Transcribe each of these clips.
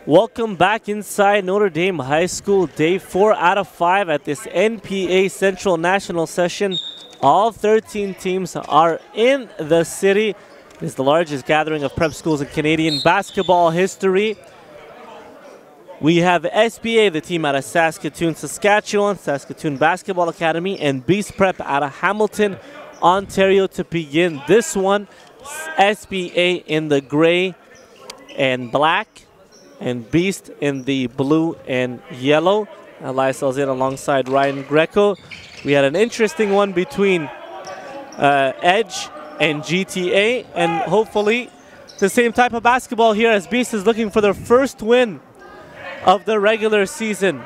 Welcome back inside Notre Dame High School, day 4 out of 5 at this NPA Central National Session. All 13 teams are in the city. It is the largest gathering of prep schools in Canadian basketball history. We have S.B.A., the team out of Saskatoon, Saskatchewan, Saskatoon Basketball Academy, and B.E.A.S.T Prep out of Hamilton, Ontario to begin this one. S.B.A. in the gray and black, and B.E.A.S.T in the blue and yellow. Elias in alongside Ryan Greco. We had an interesting one between Edge and GTA, and hopefully the same type of basketball here as B.E.A.S.T is looking for their first win of the regular season.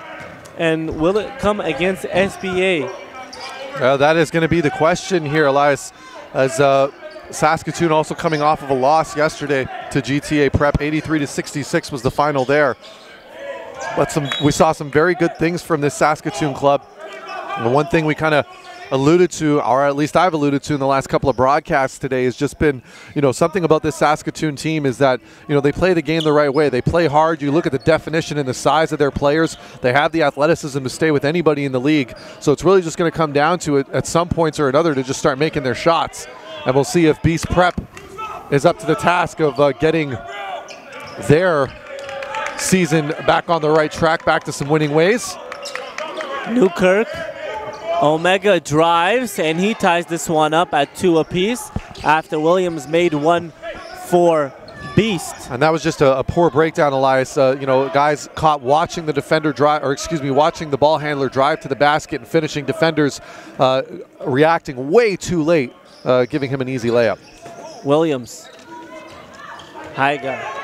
And will it come against SBA? Well, that is going to be the question here, Elias, as Saskatoon also coming off of a loss yesterday to GTA Prep. 83-66 was the final there. But we saw some very good things from this Saskatoon club. And one thing we kind of alluded to, or at least I've alluded to in the last couple of broadcasts today, has just been, something about this Saskatoon team is that, they play the game the right way. They play hard. You look at the definition and the size of their players. They have the athleticism to stay with anybody in the league. So it's really just going to come down to it at some points or another to just start making their shots. And we'll see if B.E.A.S.T Prep is up to the task of getting their season back on the right track, back to some winning ways. Newkirk, Omega drives, and he ties this one up at 2 apiece after Williams made one for B.E.A.S.T. And that was just a poor breakdown, Elias. Guys caught watching the defender drive, watching the ball handler drive to the basket, and finishing defenders reacting way too late, giving him an easy layup. Williams. High guy.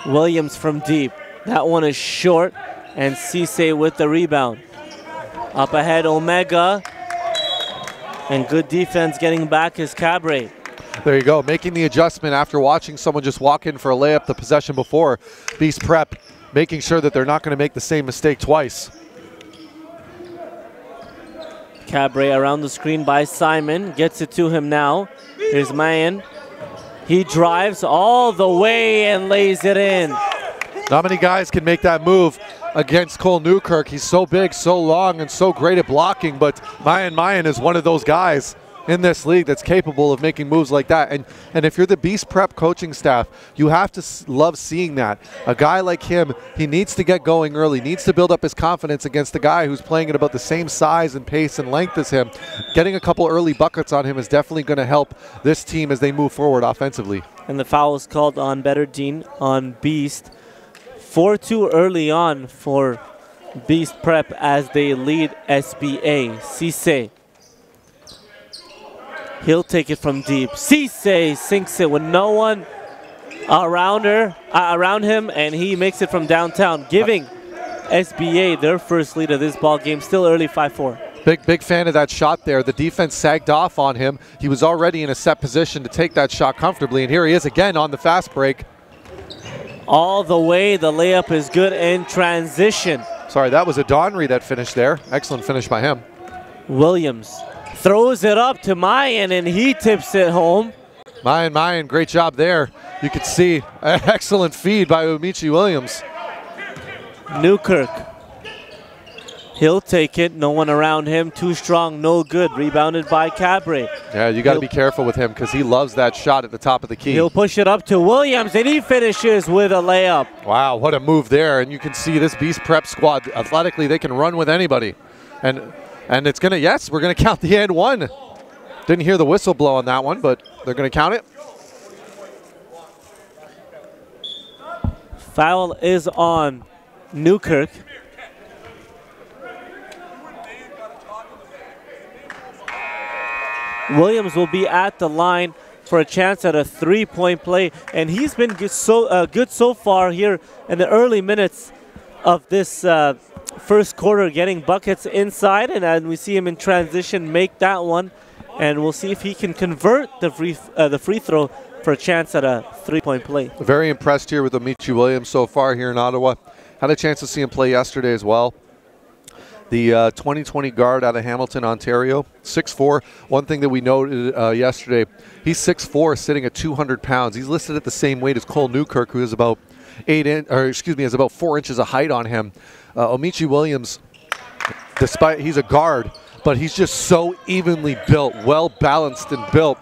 Williams from deep. That one is short, and Cisse with the rebound. Up ahead, Omega. And good defense getting back is Cabre. There you go, making the adjustment after watching someone just walk in for a layup the possession before. B.E.A.S.T Prep making sure that they're not going to make the same mistake twice. Cabre around the screen by Simon. Gets it to him now. Here's Mayan. He drives all the way and lays it in. Not many guys can make that move against Cole Newkirk. He's so big, so long, and so great at blocking, but Mayan is one of those guys in this league that's capable of making moves like that. And if you're the B.E.A.S.T Prep coaching staff, you have to love seeing that. A guy like him, he needs to get going early, needs to build up his confidence against a guy who's playing at about the same size and pace and length as him. Getting a couple early buckets on him is definitely going to help this team as they move forward offensively. And the foul is called on Betterdine on B.E.A.S.T. 4-2 early on for B.E.A.S.T Prep as they lead SBA. Cisse. He'll take it from deep. Cisse sinks it with no one around him, and he makes it from downtown, giving SBA their first lead of this ball game. Still early, 5-4. Big fan of that shot there. The defense sagged off on him. He was already in a set position to take that shot comfortably, and here he is again on the fast break. All the way, the layup is good in transition. Sorry, that was a Donry that finished there. Excellent finish by him. Williams throws it up to Mayan, and he tips it home. Mayan, great job there. You could see an excellent feed by Umichi Williams. Newkirk. He'll take it. No one around him. Too strong, no good. Rebounded by Cabre. Yeah, you got to be careful with him because he loves that shot at the top of the key. He'll push it up to Williams, and he finishes with a layup. Wow, what a move there. And you can see this B.E.A.S.T Prep squad, athletically, they can run with anybody. And it's going to, yes, we're going to count the and one. Didn't hear the whistle blow on that one, but they're going to count it. Foul is on Newkirk. Williams will be at the line for a chance at a three-point play, and he's been good so far here in the early minutes of this first quarter, getting buckets inside, and we see him in transition make that one, and we'll see if he can convert the free throw for a chance at a three-point play. Very impressed here with Umichi Williams so far here in Ottawa. Had a chance to see him play yesterday as well. The 2020 guard out of Hamilton, Ontario, 6'4". One thing that we noted yesterday, he's 6'4", sitting at 200 pounds. He's listed at the same weight as Cole Newkirk, who is about has about 4 inches of height on him. Omichi Williams, despite he's a guard, but he's just so evenly built, well balanced and built.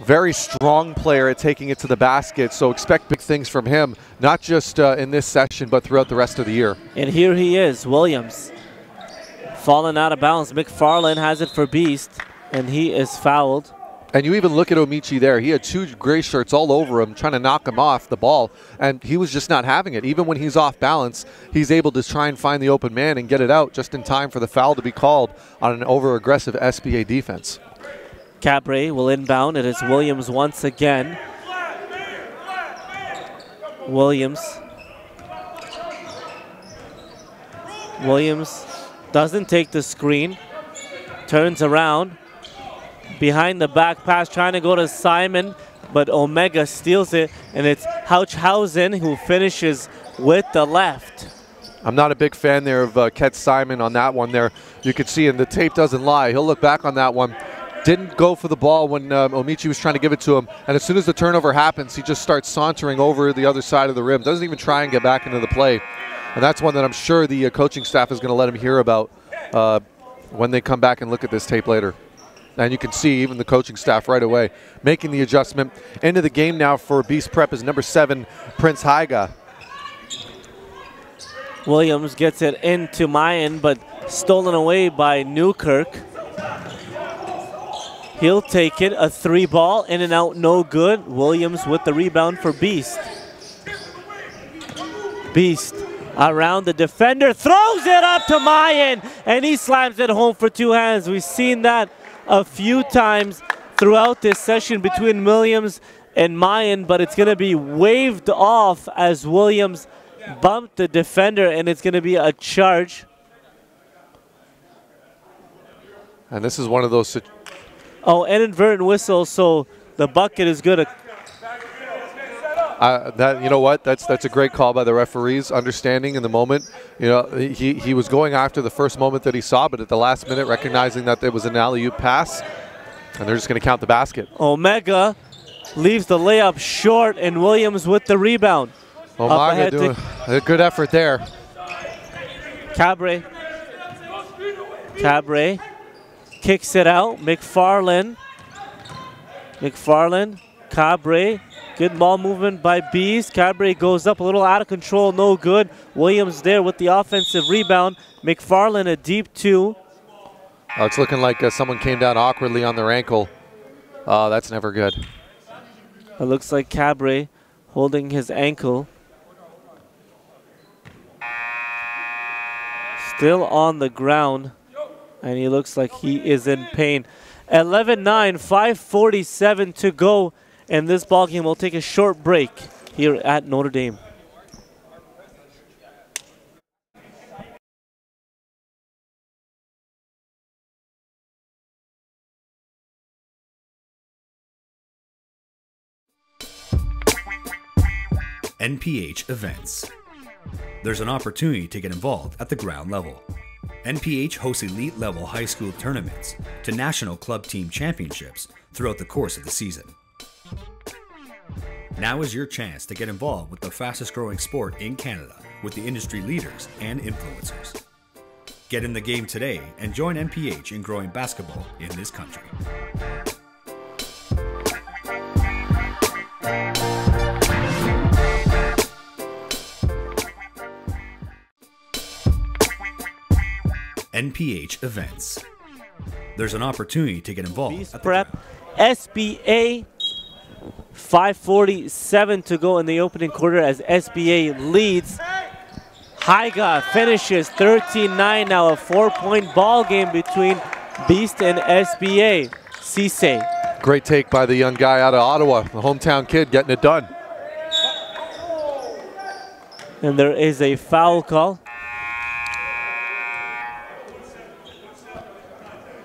Very strong player at taking it to the basket, so expect big things from him, not just in this session, but throughout the rest of the year. And here he is, Williams. Falling out of bounds. McFarland has it for B.E.A.S.T, and he is fouled. And you even look at Omichi there. He had 2 gray shirts all over him trying to knock him off the ball, and he was just not having it. Even when he's off balance, he's able to try and find the open man and get it out just in time for the foul to be called on an over-aggressive SBA defense. Cabre will inbound. It is Williams once again. Williams doesn't take the screen. Turns around. Behind the back pass, trying to go to Simon, but Omega steals it, and it's Houchhausen who finishes with the left. I'm not a big fan there of Ket Simon on that one there. You can see, and the tape doesn't lie. He'll look back on that one. Didn't go for the ball when Omichi was trying to give it to him, and as soon as the turnover happens, he just starts sauntering over the other side of the rim. Doesn't even try and get back into the play. And that's one that I'm sure the coaching staff is going to let him hear about when they come back and look at this tape later. And you can see even the coaching staff right away making the adjustment. Into the game now for B.E.A.S.T Prep is number 7, Prince Haiga. Williams gets it into Mayan, but stolen away by Newkirk. He'll take it, a 3 ball, in and out, no good. Williams with the rebound for B.E.A.S.T. B.E.A.S.T around the defender, throws it up to Mayan, and he slams it home for 2 hands. We've seen that a few times throughout this session between Williams and Mayan, but it's going to be waved off as Williams bumped the defender, and it's going to be a charge. And this is one of those. Oh, inadvertent whistle, so the bucket is good. You know what? That's a great call by the referees, understanding in the moment. You know, he was going after the first moment that he saw, but at the last minute, recognizing that it was an alley-oop pass, and they're just going to count the basket. Omega leaves the layup short, and Williams with the rebound. Omega doing a good effort there. Cabre kicks it out. McFarland, Cabre. Good ball movement by B.E.A.S.T. Cabre goes up a little out of control, no good. Williams there with the offensive rebound. McFarland a deep 2. Oh, it's looking like someone came down awkwardly on their ankle. That's never good. It looks like Cabre holding his ankle. Still on the ground, and he looks like he is in pain. 11-9, 5:47 to go. And this ball game will take a short break here at Notre Dame. NPH events. There's an opportunity to get involved at the ground level. NPH hosts elite level high school tournaments to national club team championships throughout the course of the season. Now is your chance to get involved with the fastest growing sport in Canada with the industry leaders and influencers. Get in the game today and join NPH in growing basketball in this country. NPH events. There's an opportunity to get involved. B.E.A.S.T Prep, SBA. 5:47 to go in the opening quarter as SBA leads. Haiga finishes 13-9 now, a 4-point ball game between B.E.A.S.T and SBA. Cisse. Great take by the young guy out of Ottawa, the hometown kid getting it done. And there is a foul call.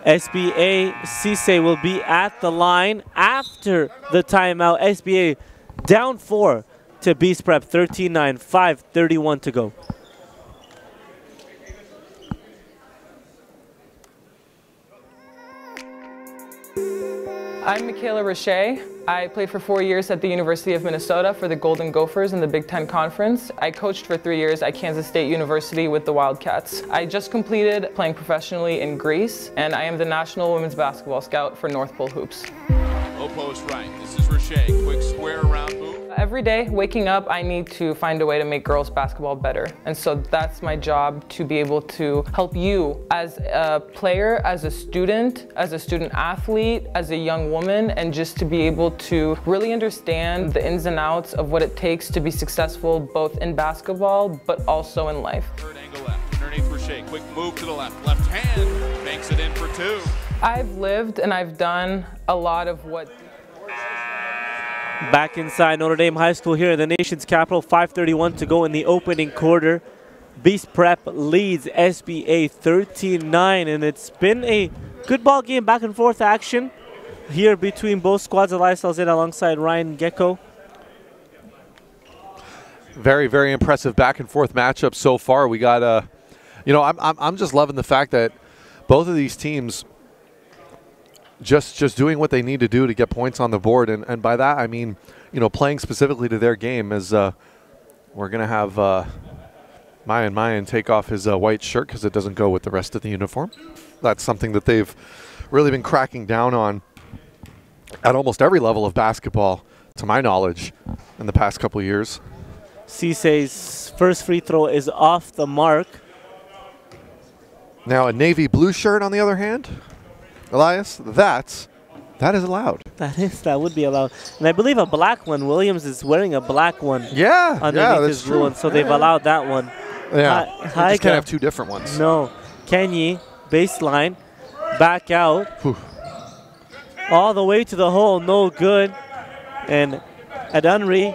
SBA Cisse will be at the line after the timeout. SBA down 4 to B.E.A.S.T Prep, 13-9, 5:31 to go. I'm Michaela Roche. I played for 4 years at the University of Minnesota for the Golden Gophers in the Big Ten Conference. I coached for 3 years at Kansas State University with the Wildcats. I just completed playing professionally in Greece, and I am the National Women's Basketball Scout for North Pole Hoops. Low post right. This is Roche. Quick square around move. Every day, waking up, I need to find a way to make girls basketball better. And so that's my job, to be able to help you as a player, as a student athlete, as a young woman, and just to be able to really understand the ins and outs of what it takes to be successful both in basketball, but also in life. Third angle left. Underneath Roche. Quick move to the left. Left hand makes it in for 2. I've lived and I've done a lot of what... Back inside Notre Dame High School here in the nation's capital, 5:31 to go in the opening quarter. B.E.S.T Prep leads S.B.A. 13-9, and it's been a good ball game, back and forth action here between both squads. Elias Alzada alongside Ryan Gecko. Very, very impressive back and forth matchup so far. We got you know, I'm just loving the fact that both of these teams just doing what they need to do to get points on the board, and by that I mean, you know, playing specifically to their game. As we're gonna have Mayan take off his white shirt because it doesn't go with the rest of the uniform. That's something that they've really been cracking down on at almost every level of basketball, to my knowledge, in the past couple of years. Cisse's first free throw is off the mark. Now a navy blue shirt, on the other hand, Elias, that is allowed. That would be allowed. And I believe a black one. Williams is wearing a black one. Yeah, underneath his blue one, so they've allowed that one. Yeah, you just can't have two different ones. No. Kenyi, baseline, back out. Whew. All the way to the hole, no good. And Adanri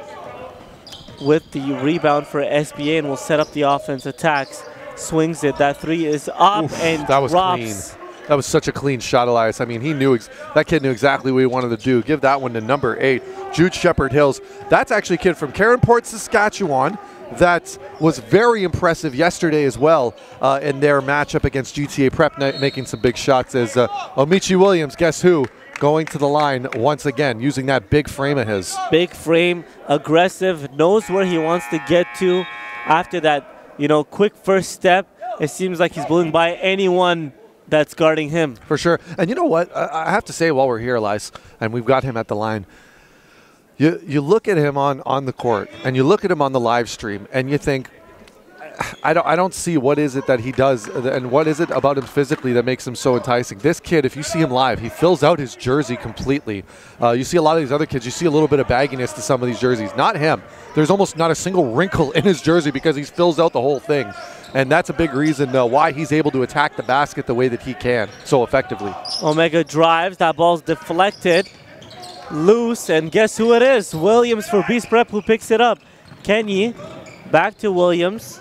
with the rebound for SBA and will set up the offense, attacks, swings it. That three is up. Oof, and that was drops. Clean. That was such a clean shot, Elias. I mean, he knew that kid knew exactly what he wanted to do. Give that one to number 8, Jude Shepherd Hills. That's actually a kid from Caronport, Saskatchewan. That was very impressive yesterday as well in their matchup against GTA Prep, making some big shots. As Omichi Williams, guess who, going to the line once again, using that big frame of his. Big frame, aggressive, knows where he wants to get to. After that, you know, quick first step, it seems like he's blowing by anyone that's guarding him. For sure. And you know what? I have to say, while we're here, Elias, and we've got him at the line, you look at him on the court, and you look at him on the live stream, and you think, I don't see what is it that he does, and what is it about him physically that makes him so enticing. This kid, if you see him live, he fills out his jersey completely. You see a lot of these other kids, you see a little bit of bagginess to some of these jerseys. Not him. There's almost not a single wrinkle in his jersey because he fills out the whole thing. And that's a big reason why he's able to attack the basket the way that he can so effectively. Omega drives. That ball's deflected. Loose. And guess who it is? Williams for B.E.S.T Prep, who picks it up. Kenyi back to Williams.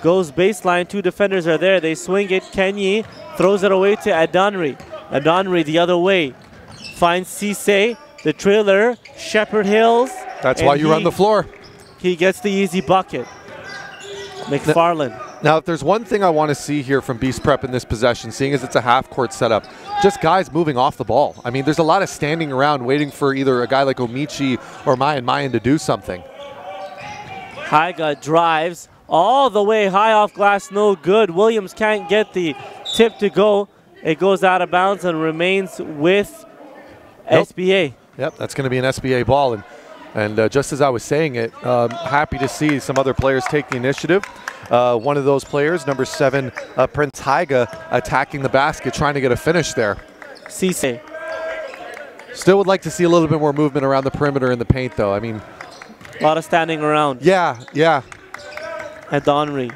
Goes baseline. 2 defenders are there. They swing it. Kenyi throws it away to Adanri. Adanri the other way. Finds Cisse, the trailer. Shepherd Hills. That's why you run the floor. He gets the easy bucket. McFarland. Now, if there's one thing I want to see here from B.E.S.T Prep in this possession, seeing as it's a half-court setup, just guys moving off the ball. I mean, there's a lot of standing around waiting for either a guy like Omichi or Mayan to do something. Haiga drives all the way high off glass, no good. Williams can't get the tip to go. It goes out of bounds and remains with SBA. Yep, that's going to be an SBA ball. And just as I was saying it, happy to see some other players take the initiative. One of those players, number 7, Prince Haiga, attacking the basket, trying to get a finish there. Cisse. Still would like to see a little bit more movement around the perimeter in the paint, though. I mean, a lot of standing around. Yeah, yeah. Adanri.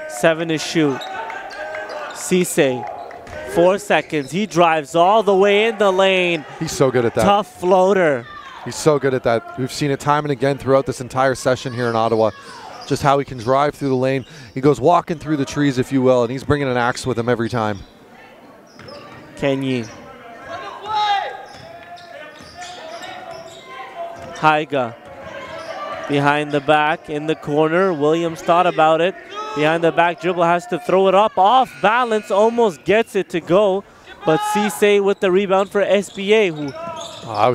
7 to shoot. Cisse. 4 seconds. He drives all the way in the lane. He's so good at that. Tough floater. He's so good at that. We've seen it time and again throughout this entire session here in Ottawa, just how he can drive through the lane. He goes walking through the trees, if you will, and he's bringing an axe with him every time. Kenyi. Haiga. Behind the back in the corner. Williams thought about it. Behind the back dribble, has to throw it up. Off balance, almost gets it to go. But Cisse with the rebound for SBA, who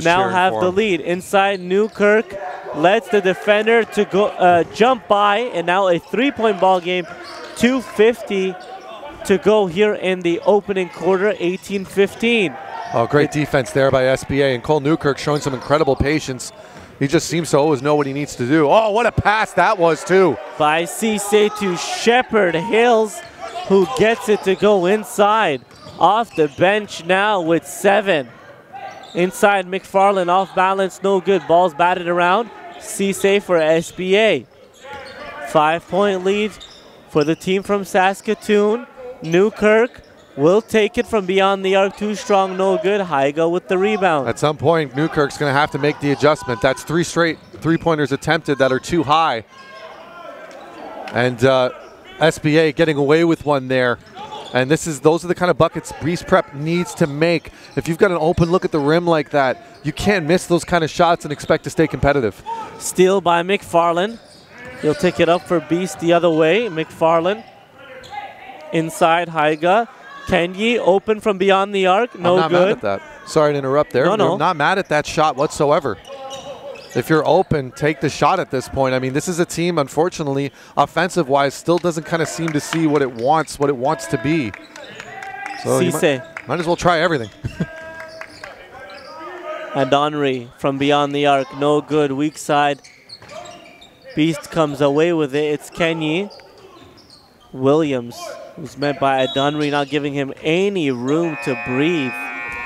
now have the lead. Inside, Newkirk lets the defender to go jump by, and now a three-point ball game. 2:50 to go here in the opening quarter, 18-15. Oh, great defense there by SBA, and Cole Newkirk showing some incredible patience. He just seems to always know what he needs to do. Oh, what a pass that was, too. By Cisse to Shepherd Hills, who gets it to go inside. Off the bench now with 7. Inside, McFarland off balance, no good. Ball's batted around. Cisse for SBA. 5-point lead for the team from Saskatoon. Newkirk will take it from beyond the arc. Too strong, no good. Haiga with the rebound. At some point, Newkirk's going to have to make the adjustment. That's 3 straight three-pointers attempted that are too high. And SBA getting away with one there. And those are the kind of buckets B.E.A.S.T Prep needs to make. If you've got an open look at the rim like that, you can't miss those kind of shots and expect to stay competitive. Steal by McFarland. He'll take it up for B.E.A.S.T the other way. McFarland inside Haiga. Kenyi open from beyond the arc. No good. I'm not mad at that. Sorry to interrupt there. No. I'm not mad at that shot whatsoever. If you're open, take the shot at this point. I mean, this is a team, unfortunately, offensive-wise, still doesn't kind of seem to see what it wants to be. So you might as well try everything. And Henry from beyond the arc, no good. Weak side. B.E.A.S.T comes away with it. It's Kenyi. Williams, who's met by Adonri, not giving him any room to breathe.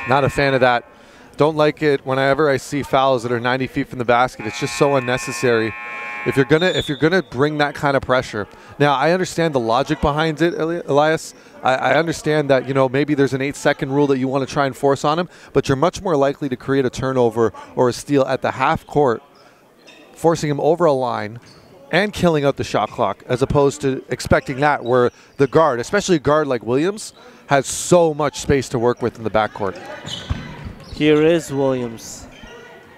Not a fan of that. Don't like it whenever I see fouls that are 90 feet from the basket. It's just so unnecessary. If you're gonna bring that kind of pressure. Now, I understand the logic behind it, Elias. I understand that, you know, maybe there's an 8-second rule that you want to try and force on him, but you're much more likely to create a turnover or a steal at the half court, forcing him over a line and killing out the shot clock, as opposed to expecting that where the guard, especially a guard like Williams, has so much space to work with in the backcourt. Here is Williams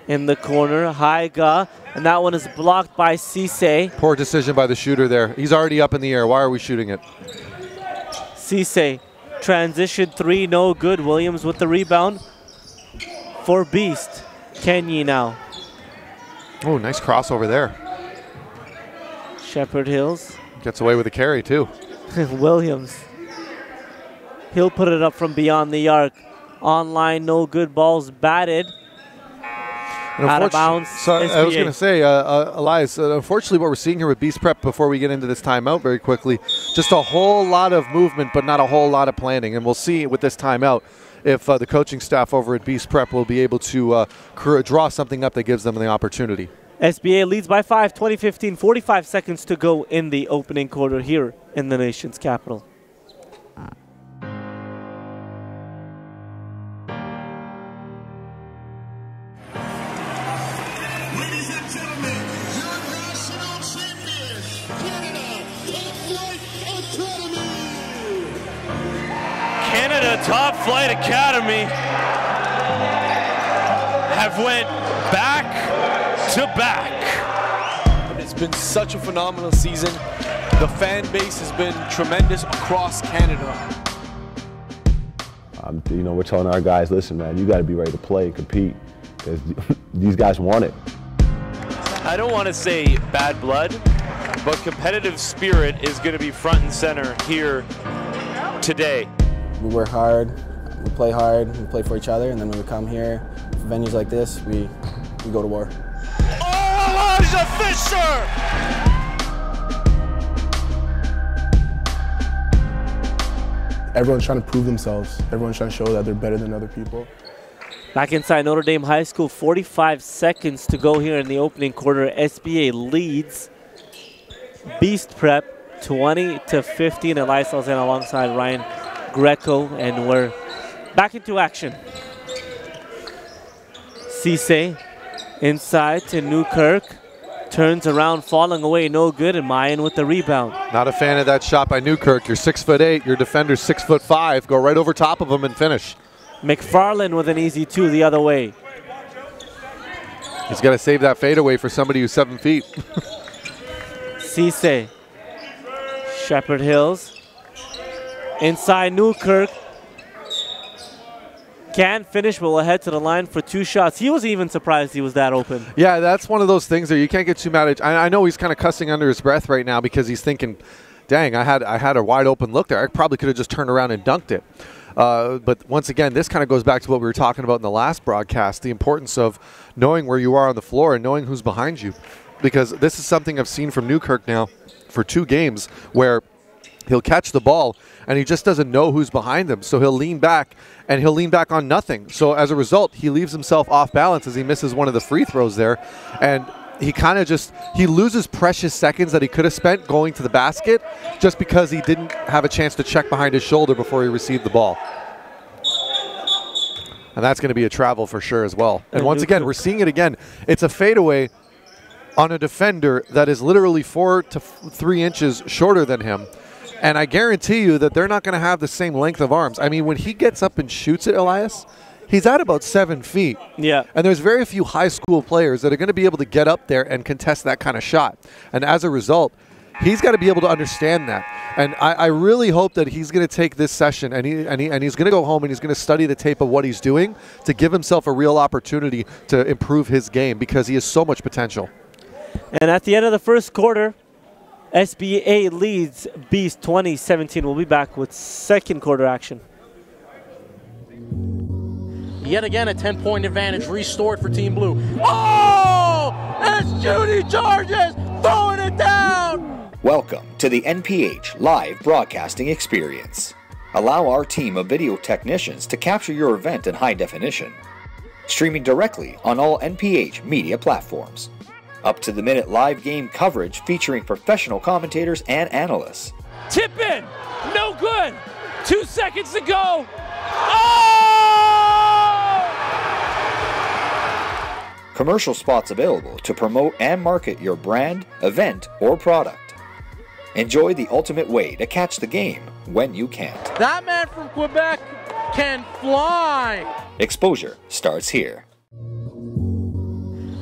in the corner. Haiga, and that one is blocked by Cisse. Poor decision by the shooter there. He's already up in the air. Why are we shooting it? Cisse, transition 3, no good. Williams with the rebound for B.E.A.S.T. Kenyi now. Oh, nice crossover there. Shepherd Hills. Gets away with a carry, too. Williams. He'll put it up from beyond the arc. Online, no good. Balls batted. Out of bounds. So I was going to say, Elias, unfortunately what we're seeing here with B.E.A.S.T Prep before we get into this timeout very quickly, just a whole lot of movement but not a whole lot of planning. And we'll see with this timeout if the coaching staff over at B.E.A.S T Prep will be able to draw something up that gives them the opportunity. SBA leads by 5, 20-15, 45 seconds to go in the opening quarter here in the nation's capital. Canada Top Flight Academy have went back to back. It's been such a phenomenal season. The fan base has been tremendous across Canada. You know, we're telling our guys, listen, man, you got to be ready to play and compete because these guys want it. I don't want to say bad blood, but competitive spirit is going to be front and center here today. We work hard, we play hard, we play for each other, and then when we come here for venues like this, we go to war. Oh, Elijah Fisher! Everyone's trying to prove themselves. Everyone's trying to show that they're better than other people. Back inside Notre Dame High School, 45 seconds to go here in the opening quarter. SBA leads B.E.A.S.T Prep 20-15. Elias Alzan alongside Ryan Greco, and we're back into action. Cisse inside to Newkirk. Turns around, falling away, no good, and Mayan with the rebound. Not a fan of that shot by Newkirk. You're 6'8", your defender's 6'5". Go right over top of him and finish. McFarland with an easy 2 the other way. He's got to save that fadeaway for somebody who's 7 feet. Cisse. Shepherd Hills. Inside Newkirk. can finish, but will head to the line for 2 shots. He wasn't even surprised he was that open. Yeah, that's one of those things that you can't get too mad at. I know he's kind of cussing under his breath right now because he's thinking, dang, I had a wide open look there. I probably could have just turned around and dunked it. But once again, this kind of goes back to what we were talking about in the last broadcast, the importance of knowing where you are on the floor and knowing who's behind you. Because this is something I've seen from Newkirk now for 2 games where he'll catch the ball and he just doesn't know who's behind him. So he'll lean back and he'll lean back on nothing. So as a result, he leaves himself off balance as he misses one of the free throws there. And he kind of he loses precious seconds that he could have spent going to the basket just because he didn't have a chance to check behind his shoulder before he received the ball. And that's going to be a travel for sure as well. And once again, we're seeing it again. It's a fadeaway on a defender that is literally 4 to 3 inches shorter than him. And I guarantee you that they're not going to have the same length of arms. I mean, when he gets up and shoots it, Elias, he's at about 7 feet. Yeah. And there's very few high school players that are going to be able to get up there and contest that kind of shot. And as a result, he's got to be able to understand that. And I really hope that he's going to take this session and he's going to go home and he's going to study the tape of what he's doing to give himself a real opportunity to improve his game because he has so much potential. And at the end of the first quarter, SBA leads B.E.A.S.T 20-17. We'll be back with second quarter action. Yet again, a 10-point advantage restored for Team Blue. Oh! It's Judy Charges throwing it down! Welcome to the NPH live broadcasting experience. Allow our team of video technicians to capture your event in high definition. Streaming directly on all NPH media platforms. Up-to-the-minute live game coverage featuring professional commentators and analysts. Tip in! No good! 2 seconds to go! Oh! Commercial spots available to promote and market your brand, event, or product. Enjoy the ultimate way to catch the game when you can't. That man from Quebec can fly! Exposure starts here.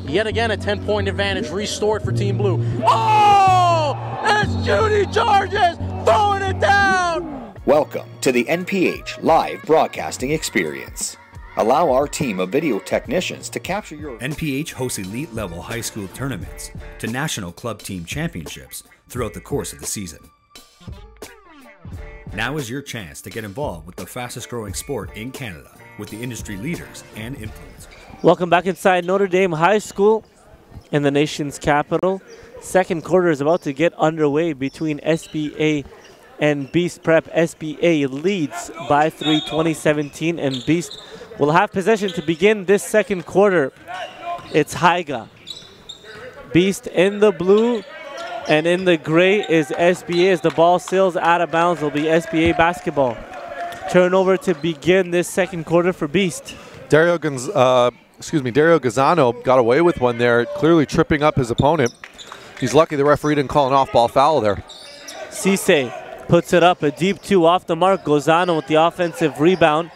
Yet again, a 10-point advantage restored for Team Blue. Oh! It's Judy Charges throwing it down! Welcome to the NPH live broadcasting experience. Allow our team of video technicians to capture your... NPH hosts elite-level high school tournaments to national club team championships throughout the course of the season. Now is your chance to get involved with the fastest-growing sport in Canada with the industry leaders and influencers. Welcome back inside Notre Dame High School in the nation's capital. Second quarter is about to get underway between SBA and B.E.A.S.T Prep. SBA leads by 3, 20-17, and B.E.A.S.T will have possession to begin this second quarter. It's Haiga. B.E.A.S.T in the blue, and in the gray is SBA. As the ball sails out of bounds, it'll be SBA basketball. Turnover to begin this second quarter for B.E.A.S.T. Dario Gazzano got away with one there, clearly tripping up his opponent. He's lucky the referee didn't call an off-ball foul there. Cisse puts it up, a deep 2 off the mark. Gazzano with the offensive rebound.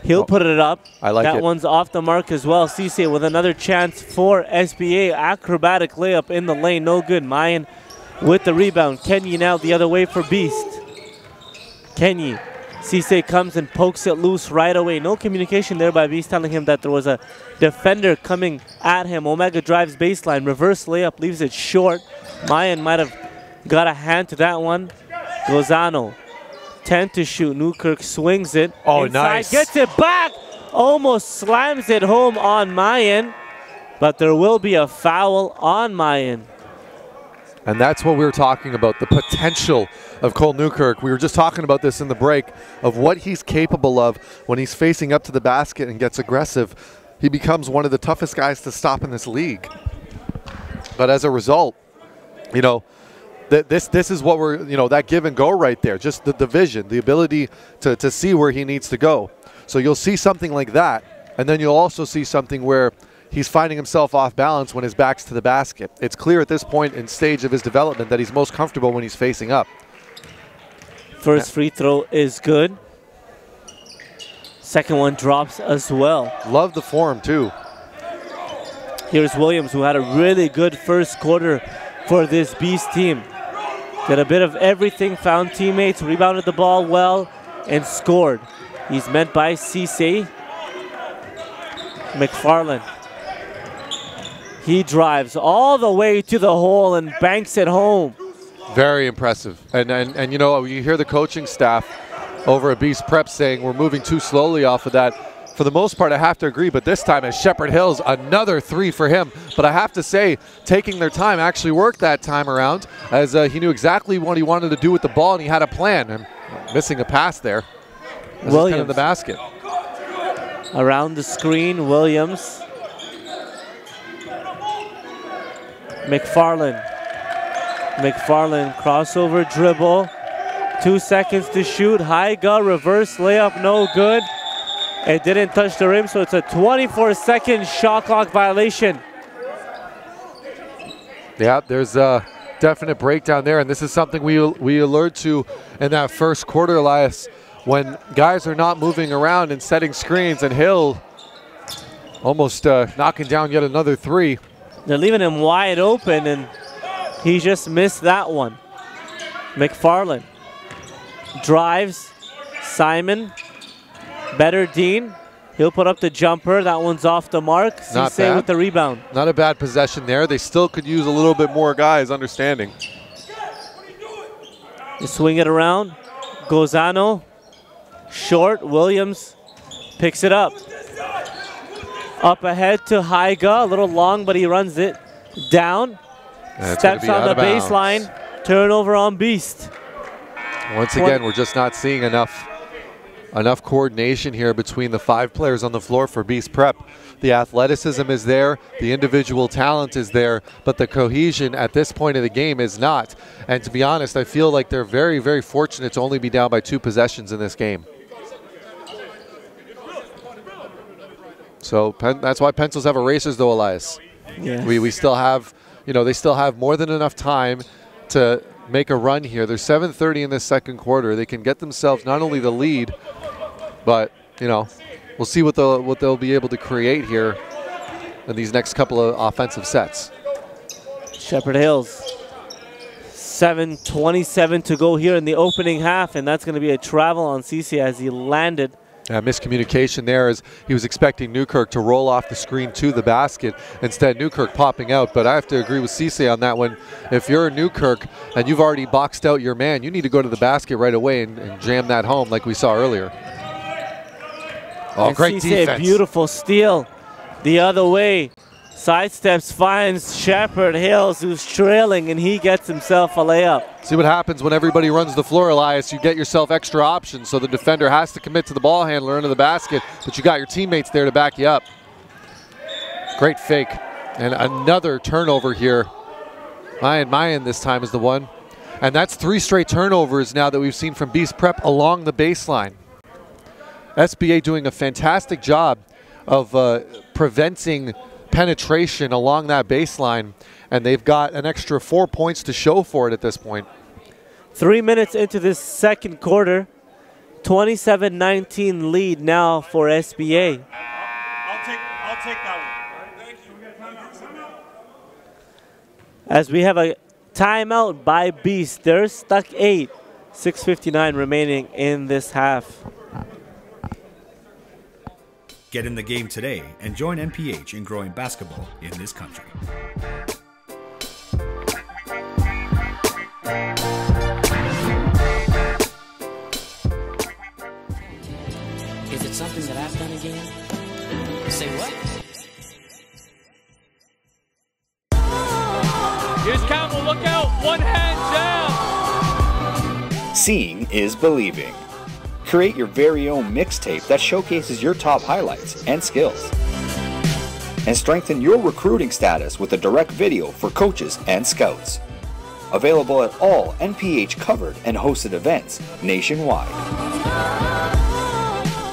He'll put it up. I like it. That one's off the mark as well. Cisse with another chance for SBA. Acrobatic layup in the lane, no good. Mayan with the rebound. Kenyi now the other way for B.E.A.S.T. Kenyi. Cisse comes and pokes it loose right away. No communication there by B.E.A.S.T telling him that there was a defender coming at him. Omega drives baseline. Reverse layup leaves it short. Mayan might have got a hand to that one. Gazzano, 10 to shoot. Newkirk swings it. Oh, inside, nice. Gets it back. Almost slams it home on Mayan. But there will be a foul on Mayan. And that's what we were talking about, the potential of Cole Newkirk. We were just talking about this in the break of what he's capable of when he's facing up to the basket and gets aggressive. He becomes one of the toughest guys to stop in this league. But as a result, you know, this is what we're, you know, that give and go right there. Just the vision, the ability to see where he needs to go. So you'll see something like that. And then you'll also see something where he's finding himself off balance when his back's to the basket. It's clear at this point in stage of his development that he's most comfortable when he's facing up. First free throw is good. Second one drops as well. Love the form too. Here's Williams, who had a really good first quarter for this B.E.A.S.T team. Did a bit of everything, found teammates, rebounded the ball well, and scored. He's met by Cisse. McFarland. He drives all the way to the hole and banks it home. Very impressive. And you know, you hear the coaching staff over at B.E.A.S.T Prep saying we're moving too slowly off of that. For the most part, I have to agree, but this time at Shepherd Hills, another 3 for him. But I have to say, taking their time actually worked that time around, as he knew exactly what he wanted to do with the ball, and he had a plan. And missing a pass there. Williams in the basket. Around the screen, Williams. McFarland. McFarland, crossover dribble. 2 seconds to shoot. Haiga, reverse layup, no good. It didn't touch the rim, so it's a 24-second shot clock violation. Yeah, there's a definite breakdown there, and this is something we allured to in that first quarter, Elias, when guys are not moving around and setting screens, and Hill almost knocking down yet another 3. They're leaving him wide open, and he just missed that one. McFarland drives. Simon. Better Dean. He'll put up the jumper. That one's off the mark. Cisse with the rebound. Not a bad possession there. They still could use a little bit more guys understanding. They swing it around. Gozano. Short. Williams picks it up. Up ahead to Haiga. A little long, but he runs it down. Steps on the baseline. Turnover on B.E.A.S.T. Once again, we're just not seeing enough coordination here between the 5 players on the floor for B.E.A.S.T Prep. The athleticism is there, the individual talent is there, but the cohesion at this point of the game is not. And to be honest, I feel like they're very, very fortunate to only be down by 2 possessions in this game. So that's why pencils have erasers though, Elias. Yes. We still have, you know, they still have more than enough time to make a run here. There's 7:30 in this second quarter. They can get themselves not only the lead, but, you know, we'll see what they'll be able to create here in these next couple of offensive sets. Shepherd Hills, 7:27 to go here in the opening half, and that's going to be a travel on Cisse as he landed. Miscommunication there, as he was expecting Newkirk to roll off the screen to the basket. Instead, Newkirk popping out. But I have to agree with Cisse on that one. If you're a Newkirk and you've already boxed out your man, you need to go to the basket right away and jam that home like we saw earlier. Oh, and great Cisse, defense. Beautiful steal the other way. Sidesteps, finds Shepherd Hills, who's trailing, and he gets himself a layup. See what happens when everybody runs the floor, Elias. You get yourself extra options, so the defender has to commit to the ball handler into the basket, but you got your teammates there to back you up. Great fake. And another turnover here. Mayan this time is the one. And that's 3 straight turnovers now that we've seen from B.E.A.S.T Prep along the baseline. SBA doing a fantastic job of preventing penetration along that baseline, and they've got an extra 4 points to show for it at this point. 3 minutes into this second quarter, 27-19 lead now for SBA. I'll take that one. Thank you. As we have a timeout by B.E.A.S.T. They're stuck 8. 6:59 remaining in this half. Get in the game today and join NPH in growing basketball in this country. Is it something that I've done again? Say what? Here's Campbell, look out, one hand down. Seeing is believing. Create your very own mixtape that showcases your top highlights and skills. And strengthen your recruiting status with a direct video for coaches and scouts. Available at all NPH covered and hosted events nationwide.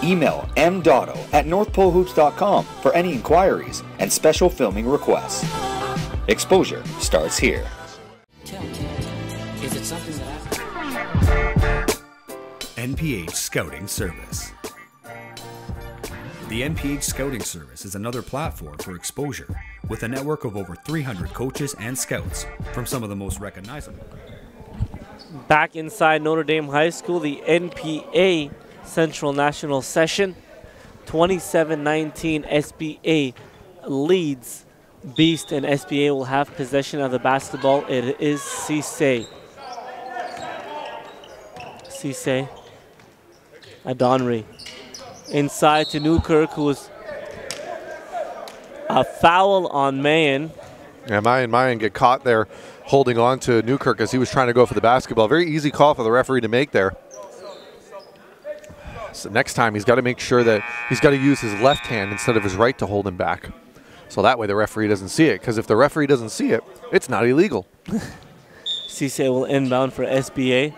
Email mdotto@northpolehoops.com for any inquiries and special filming requests. Exposure starts here. Tell me, is it something that I've NPH Scouting Service. The NPH Scouting Service is another platform for exposure with a network of over 300 coaches and scouts from some of the most recognizable. Back inside Notre Dame High School, the NPA Central National Session. 27-19, SBA leads B.E.A.S.T, and SBA will have possession of the basketball. It is Cisse. Cisse. Adonri. Inside to Newkirk, who was a foul on Mayan. Yeah, Mayan get caught there holding on to Newkirk as he was trying to go for the basketball. Very easy call for the referee to make there. So next time he's got to make sure that he's got to use his left hand instead of his right to hold him back. So that way the referee doesn't see it, because if the referee doesn't see it, it's not illegal. Cisse will inbound for SBA.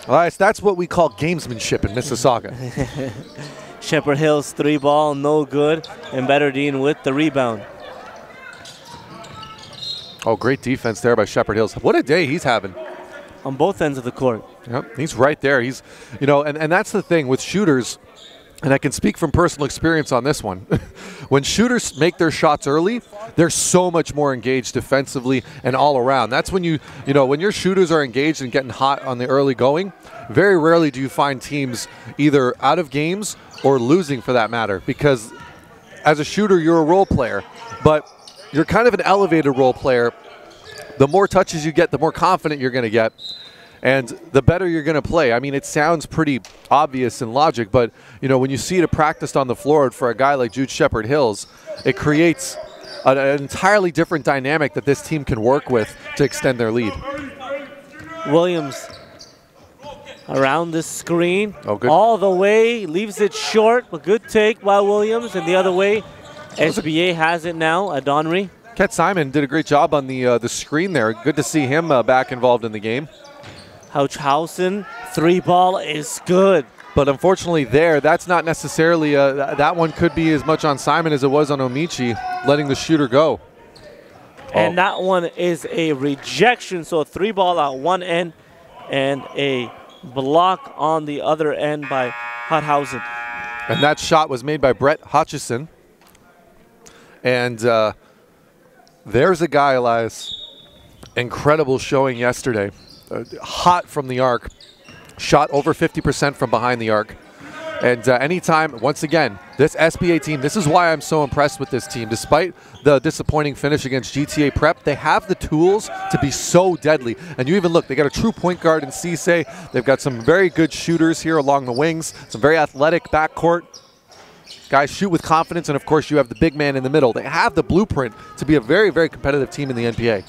Elias, that's what we call gamesmanship in Mississauga. Shepherd Hills 3 ball, no good, and Betterdine with the rebound. Oh, great defense there by Shepherd Hills. What a day he's having. On both ends of the court. Yep, he's right there. He's, you know, and that's the thing with shooters, and I can speak from personal experience on this one. When shooters make their shots early, they're so much more engaged defensively and all around. That's when you know, when your shooters are engaged and getting hot on the early going, very rarely do you find teams either out of games or losing for that matter, because as a shooter, you're a role player, but you're kind of an elevated role player. The more touches you get, the more confident you're going to get, and the better you're going to play. I mean, it sounds pretty obvious in logic, but you know, when you see it practiced on the floor for a guy like Jude Shepherd Hills, it creates an entirely different dynamic that this team can work with to extend their lead. Williams around the screen, good. All the way, leaves it short, but good take by Williams, and the other way, SBA has it now, Adonri. Ket Simon did a great job on the screen there. Good to see him back involved in the game. Houchhausen, 3 ball is good. But unfortunately there, that's not necessarily, that one could be as much on Simon as it was on Omichi, letting the shooter go. And that one is a rejection, so a 3 ball at one end and a block on the other end by Houchhausen. And that shot was made by Brett Hutchison. And there's a guy, Elias, incredible showing yesterday. Hot from the arc, shot over 50% from behind the arc. And anytime, once again, this SBA team, this is why I'm so impressed with this team. Despite the disappointing finish against GTA Prep, they have the tools to be so deadly. And you even look, they got a true point guard in Cisse. They've got some very good shooters here along the wings, some very athletic backcourt. Guys shoot with confidence, and of course you have the big man in the middle. They have the blueprint to be a very, very competitive team in the NPA.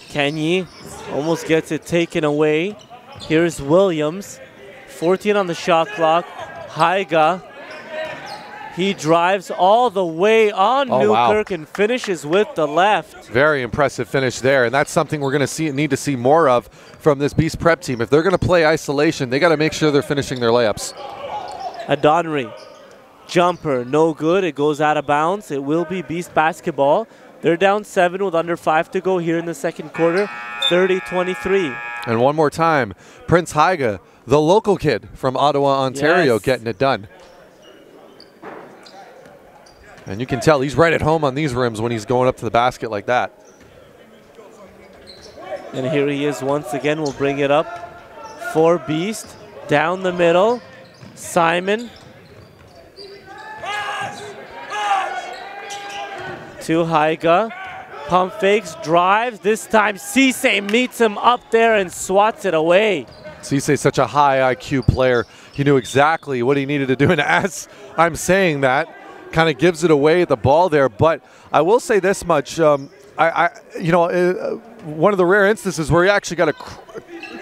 Kenyi almost gets it taken away. Here's Williams, 14 on the shot clock. Haiga, he drives all the way on Newkirk and finishes with the left. Very impressive finish there, and that's something we're going to need to see more of from this B.E.A.S.T Prep team. If they're going to play isolation, they got to make sure they're finishing their layups. Adonri, jumper, no good. It goes out of bounds. It will be B.E.A.S.T basketball. They're down 7 with under 5 to go here in the second quarter, 30-23. And one more time, Prince Haiga, the local kid from Ottawa, Ontario, getting it done. And you can tell he's right at home on these rims when he's going up to the basket like that. And here he is once again. We'll bring it up for B.E.A.S.T. Down the middle, Simon. To Haiga, pump fakes, drives. This time Cisse meets him up there and swats it away. Cisse is such a high IQ player. He knew exactly what he needed to do, and as I'm saying that, kind of gives it away at the ball there. But I will say this much: one of the rare instances where he actually got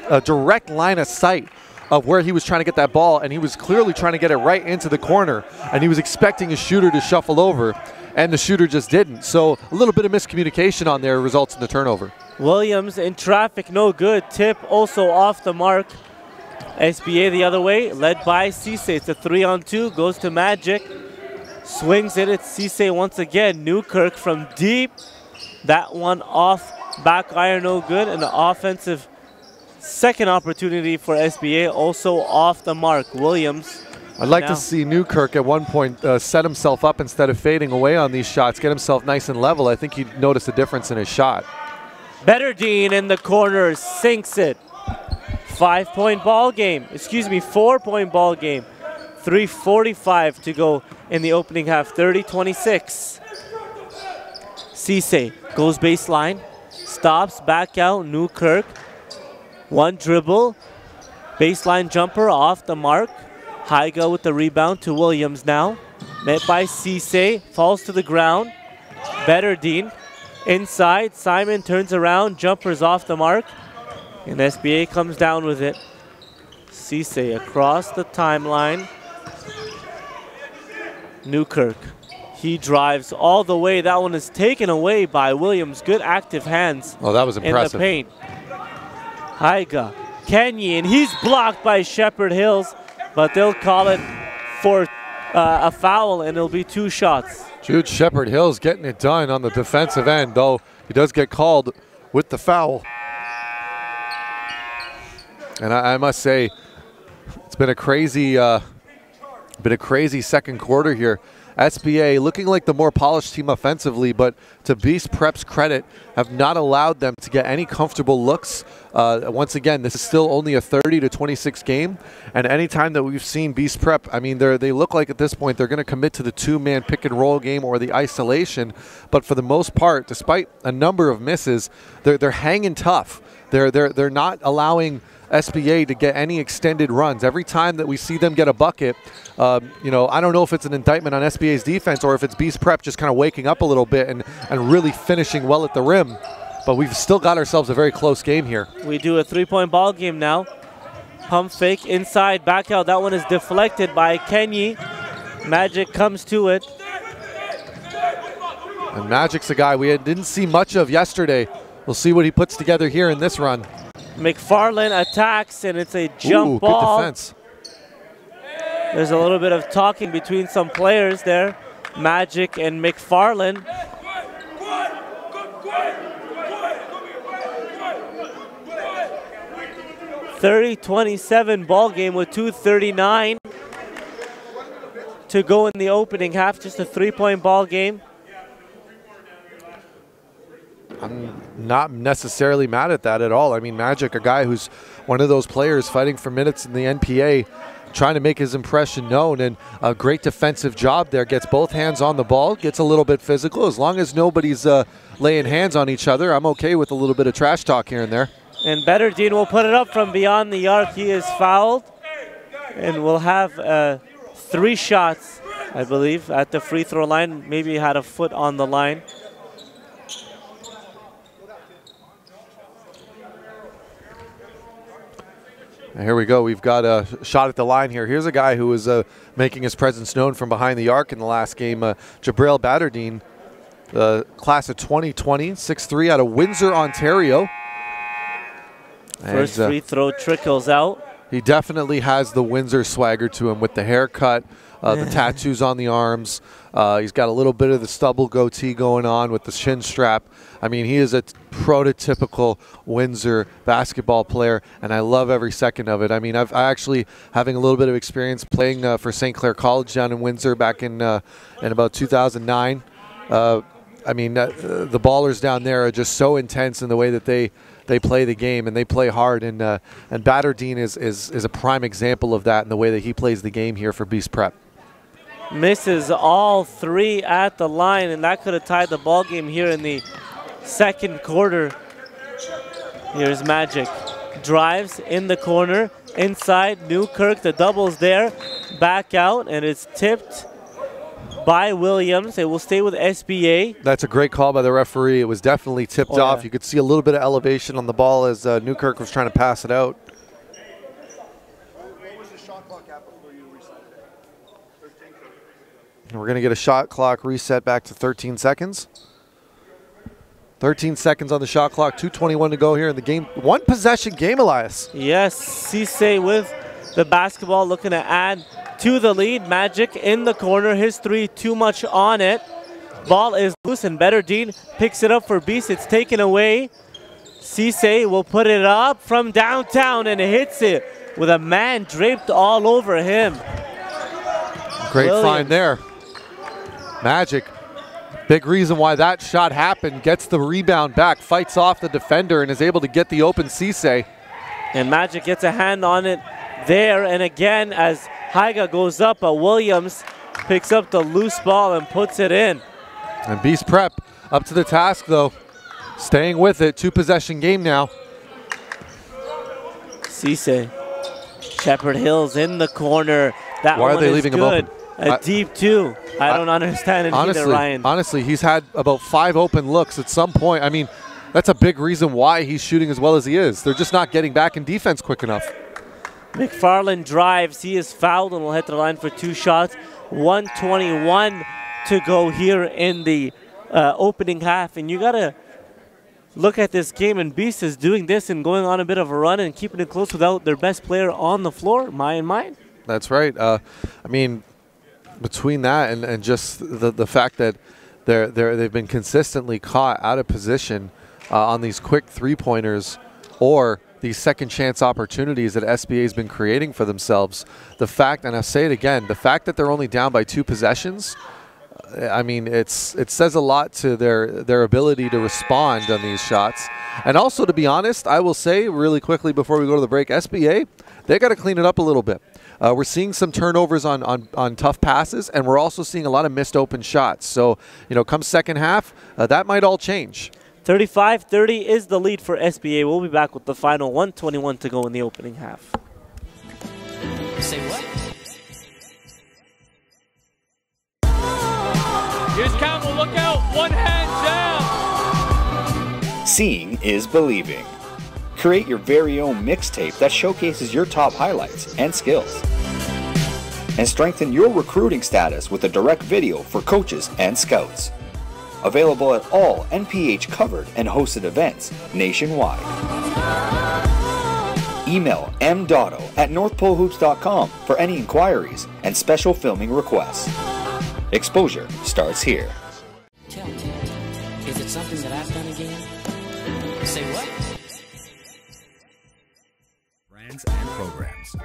a direct line of sight of where he was trying to get that ball, and he was clearly trying to get it right into the corner, and he was expecting a shooter to shuffle over. And the shooter just didn't. So a little bit of miscommunication on there results in the turnover. Williams in traffic, no good. Tip also off the mark. SBA the other way, led by Cisse. It's a 3-on-2, goes to Magic. Swings it, it's Cisse once again. Newkirk from deep. That one off back iron, no good. And the offensive second opportunity for SBA, also off the mark. Williams. I'd like to see Newkirk at one point set himself up instead of fading away on these shots, get himself nice and level. I think he'd notice a difference in his shot. Betterdine in the corner, sinks it. 4-point ball game. 3:45 to go in the opening half, 30-26. Cisse goes baseline, stops, back out, Newkirk. One dribble, baseline jumper off the mark. Haiga with the rebound to Williams now. Met by Cisse, falls to the ground. Betterdine inside, Simon turns around, jumpers off the mark. And SBA comes down with it. Cisse across the timeline. Newkirk, he drives all the way. That one is taken away by Williams. Good active hands. Oh, that was impressive. In the paint. Haiga, Kenyi, and he's blocked by Shepherd Hills, but they'll call it for a foul, and it'll be 2 shots. Jude Shepherd Hills getting it done on the defensive end, though he does get called with the foul. And I must say, it's been a crazy second quarter here. SBA looking like the more polished team offensively, but to B.E.A.S.T Prep's credit, have not allowed them to get any comfortable looks. Once again, this is still only a 30-26 game, and anytime that we've seen B.E.A.S.T Prep, I mean, they look like at this point they're going to commit to the 2-man pick and roll game or the isolation. But for the most part, despite a number of misses, they're hanging tough. They're not allowing SBA to get any extended runs. Every time that we see them get a bucket, you know, I don't know if it's an indictment on SBA's defense or if it's B.E.A.S.T Prep just kind of waking up a little bit and really finishing well at the rim. But we've still got ourselves a very close game here. We do a 3-point ball game now. Pump fake inside, back out. That one is deflected by Kenyi. Magic comes to it. And Magic's a guy we didn't see much of yesterday. We'll see what he puts together here in this run. McFarland attacks, and it's a jump ball. Good defense. There's a little bit of talking between some players there, Magic and McFarland. .30-27 ball game with 2:39 to go in the opening half. Just a 3-point ball game. I'm not necessarily mad at that at all. I mean, Magic, a guy who's one of those players fighting for minutes in the NPA, trying to make his impression known, and a great defensive job there. Gets both hands on the ball, gets a little bit physical. As long as nobody's laying hands on each other, I'm okay with a little bit of trash talk here and there. And Betterdine will put it up from beyond the arc. He is fouled, and we'll have 3 shots, I believe, at the free throw line. Maybe he had a foot on the line. Here we go. We've got a shot at the line here. Here's a guy who was making his presence known from behind the arc in the last game, Jabril Betterdine, the class of 2020, 6'3", out of Windsor, Ontario. First free throw trickles out. He definitely has the Windsor swagger to him with the haircut, the tattoos on the arms. He's got a little bit of the stubble goatee going on with the shin strap. I mean, he is a prototypical Windsor basketball player, and I love every second of it. I mean, I actually having a little bit of experience playing for St. Clair College down in Windsor back in about 2009. I mean, the ballers down there are just so intense in the way that they play the game, and they play hard. And Betterdine is a prime example of that in the way that he plays the game here for B.E.A.S.T Prep. Misses all 3 at the line, and that could have tied the ball game here in the second quarter. Here's Magic. Drives in the corner, inside Newkirk, the double's there. Back out, and it's tipped by Williams. It will stay with SBA. That's a great call by the referee. It was definitely tipped off. You could see a little bit of elevation on the ball as Newkirk was trying to pass it out. We're going to get a shot clock reset back to 13 seconds. 13 seconds on the shot clock, 2:21 to go here in the game. 1 possession game, Elias. Yes, Cisse with the basketball looking to add to the lead. Magic in the corner, his 3 too much on it. Ball is loose, and Betterdine picks it up for B.E.A.S.T. It's taken away. Cisse will put it up from downtown and hits it with a man draped all over him. Great find there. Magic, big reason why that shot happened, gets the rebound back, fights off the defender, and is able to get the open Cisse. And Magic gets a hand on it there, and again, as Haiga goes up, but Williams picks up the loose ball and puts it in. And B.E.S.T Prep up to the task, though. Staying with it. 2-possession game now. Cisse. Shepherd Hills in the corner. That Why one are they is leaving good. him open? A deep two. I don't understand it either, Ryan. Honestly, he's had about 5 open looks at some point. I mean, that's a big reason why he's shooting as well as he is. They're just not getting back in defense quick enough. McFarland drives. He is fouled and will head to the line for 2 shots. 1:21 to go here in the opening half. And you got to look at this game, and B.E.S.T is doing this and going on a bit of a run and keeping it close without their best player on the floor, mine. That's right. I mean, between that and just the fact that they've been consistently caught out of position on these quick three-pointers or these second chance opportunities that SBA has been creating for themselves. The fact, and I'll say it again, the fact that they're only down by 2 possessions, I mean, it says a lot to their ability to respond on these shots. And also, to be honest, I will say really quickly before we go to the break, SBA, they got to clean it up a little bit. We're seeing some turnovers on tough passes, and we're also seeing a lot of missed open shots. So, come second half, that might all change. 35-30 is the lead for SBA. We'll be back with the final. 1:21 to go in the opening half. Say what? Here's Campbell, look out, 1 hand down. Seeing is believing. Create your very own mixtape that showcases your top highlights and skills. And strengthen your recruiting status with a direct video for coaches and scouts. Available at all NPH covered and hosted events nationwide. Email mdotto@northpolehoops.com for any inquiries and special filming requests. Exposure starts here. Tell me, is it something that I've done again? Say what? Brands and programs.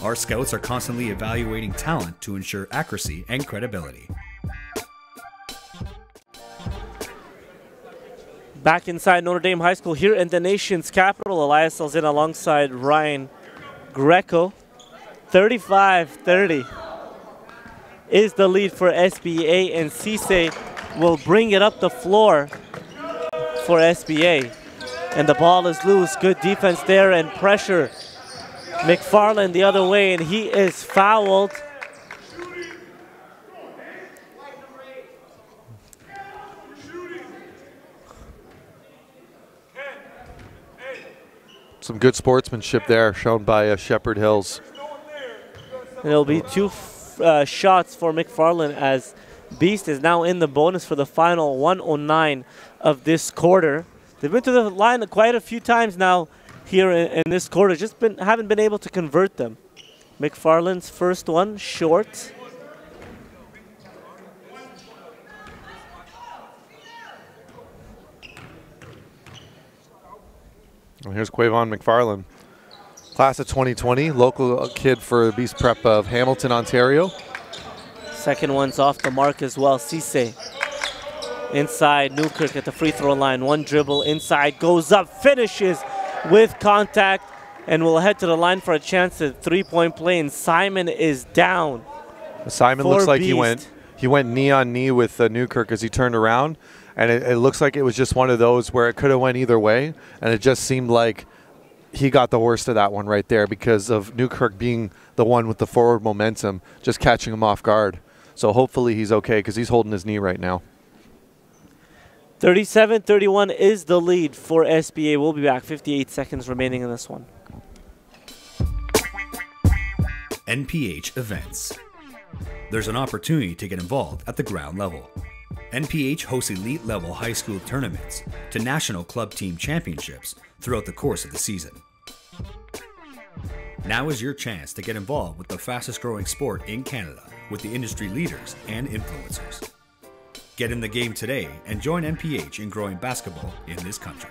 Our scouts are constantly evaluating talent to ensure accuracy and credibility. Back inside Notre Dame High School here in the nation's capital. Elias Salzin alongside Ryan Greco. 35-30 is the lead for SBA, and Cisse will bring it up the floor for SBA. And the ball is loose. Good defense there and pressure. McFarland the other way, and he is fouled. Some good sportsmanship there shown by Shepherd Hills. It'll be 2 shots for McFarland as B.E.S.T is now in the bonus for the final 1:09 of this quarter. They've been to the line quite a few times now here in this quarter, just haven't been able to convert them. McFarland's first one, short. Well, here's Quavon McFarland. Class of 2020, local kid for B.E.S.T Prep of Hamilton, Ontario. Second one's off the mark as well. Cisse inside Newkirk at the free throw line. One dribble inside, goes up, finishes with contact, and will head to the line for a chance at 3-point play. And Simon is down. Simon looks like he went knee on knee with Newkirk as he turned around, and it looks like it was just one of those where it could have went either way, and it just seemed like he got the worst of that one right there because of Newkirk being the one with the forward momentum, just catching him off guard. So hopefully he's okay because he's holding his knee right now. 37-31 is the lead for SBA. We'll be back. 58 seconds remaining in this one. NPH events. There's an opportunity to get involved at the ground level. NPH hosts elite level high school tournaments to national club team championships throughout the course of the season. Now is your chance to get involved with the fastest growing sport in Canada with the industry leaders and influencers. Get in the game today and join NPH in growing basketball in this country.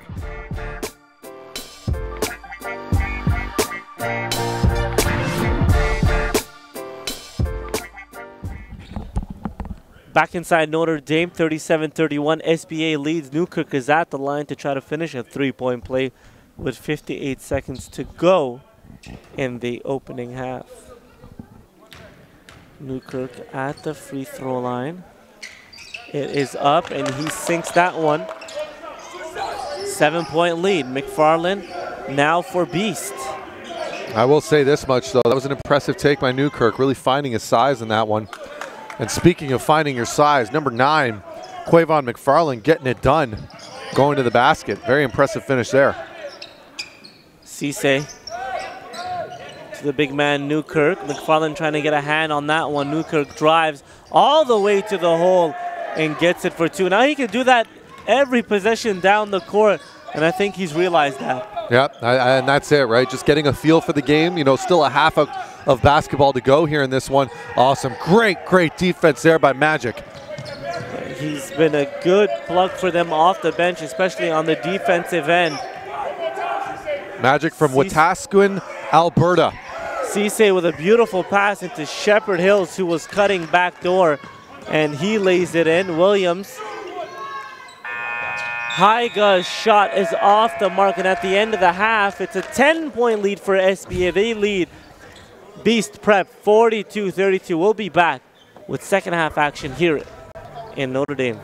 Back inside Notre Dame, 37-31. SBA leads. Newkirk is at the line to try to finish a 3-point play with 58 seconds to go in the opening half. Newkirk at the free throw line. It is up, and he sinks that one. 7-point lead. McFarland now for B.E.A.S.T. I will say this much, though. That was an impressive take by Newkirk, really finding his size in that one. And speaking of finding your size, number 9, Quavon McFarland getting it done, going to the basket. Very impressive finish there. Cisse to the big man Newkirk. McFarland trying to get a hand on that one. Newkirk drives all the way to the hole and gets it for 2. Now he can do that every possession down the court, and I think he's realized that. Yep, and that's it, right? Just getting a feel for the game. You know, still a half of basketball to go here in this one. Awesome. Great defense there by Magic. He's been a good plug for them off the bench, especially on the defensive end. Magic from Wetaskiwin, Alberta. Cisse with a beautiful pass into Shepherd Hills, who was cutting back door, and he lays it in. Williams. Haiga's shot is off the mark, and at the end of the half, it's a 10-point lead for SBA. They lead B.E.A.S.T Prep 42-32. We'll be back with second half action here in Notre Dame.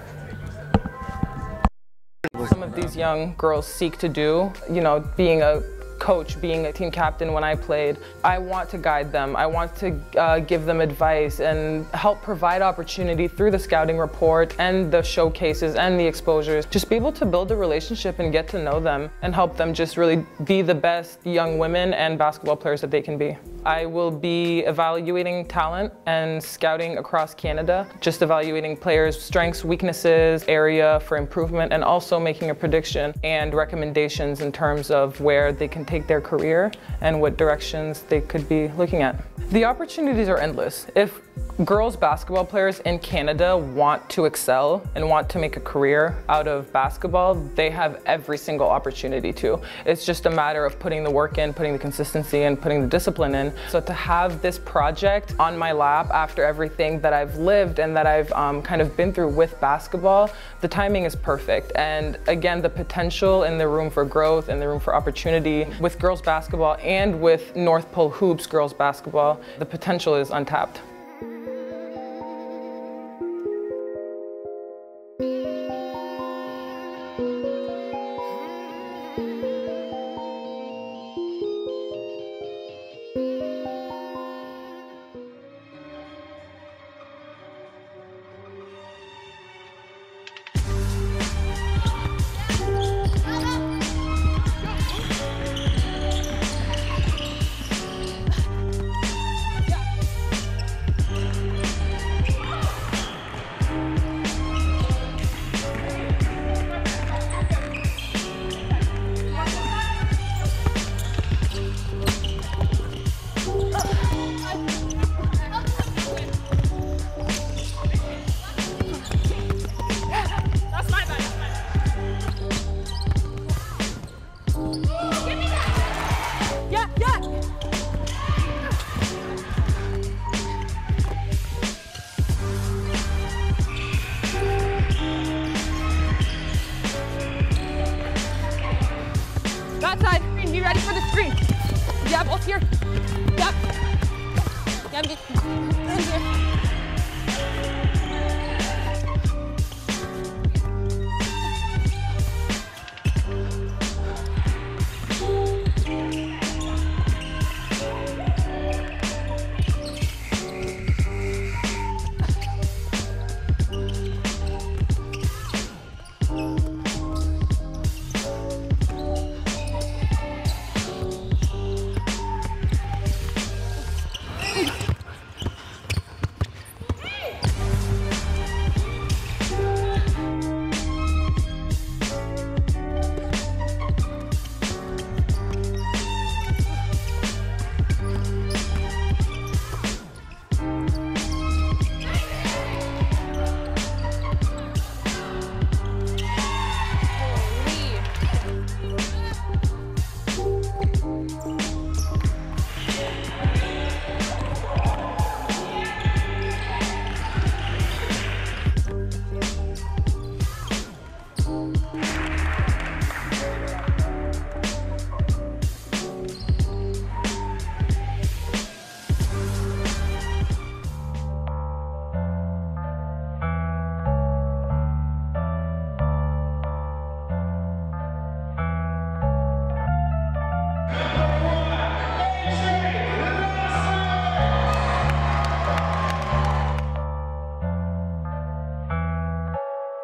Some of these young girls seek to do, you know, being a coach, being a team captain when I played. I want to guide them. I want to give them advice and help provide opportunity through the scouting report and the showcases and the exposures. Just be able to build a relationship and get to know them and help them just really be the best young women and basketball players that they can be. I will be evaluating talent and scouting across Canada, just evaluating players' strengths, weaknesses, area for improvement, and also making a prediction and recommendations in terms of where they can take their career and what directions they could be looking at. The opportunities are endless. If girls basketball players in Canada want to excel and want to make a career out of basketball, they have every single opportunity to. It's just a matter of putting the work in, putting the consistency in, putting the discipline in. So to have this project on my lap after everything that I've lived and that I've kind of been through with basketball, the timing is perfect. And again, the potential and the room for growth and the room for opportunity with girls basketball and with North Pole Hoops girls basketball, the potential is untapped.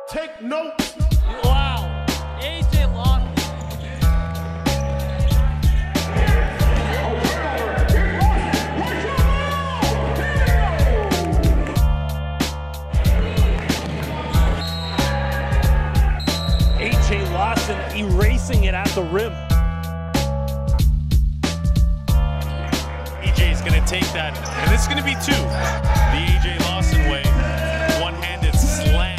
Take note. Wow. AJ Lawson. AJ Lawson erasing it at the rim. EJ's going to take that, and this is going to be 2. The AJ Lawson way, one-handed slam.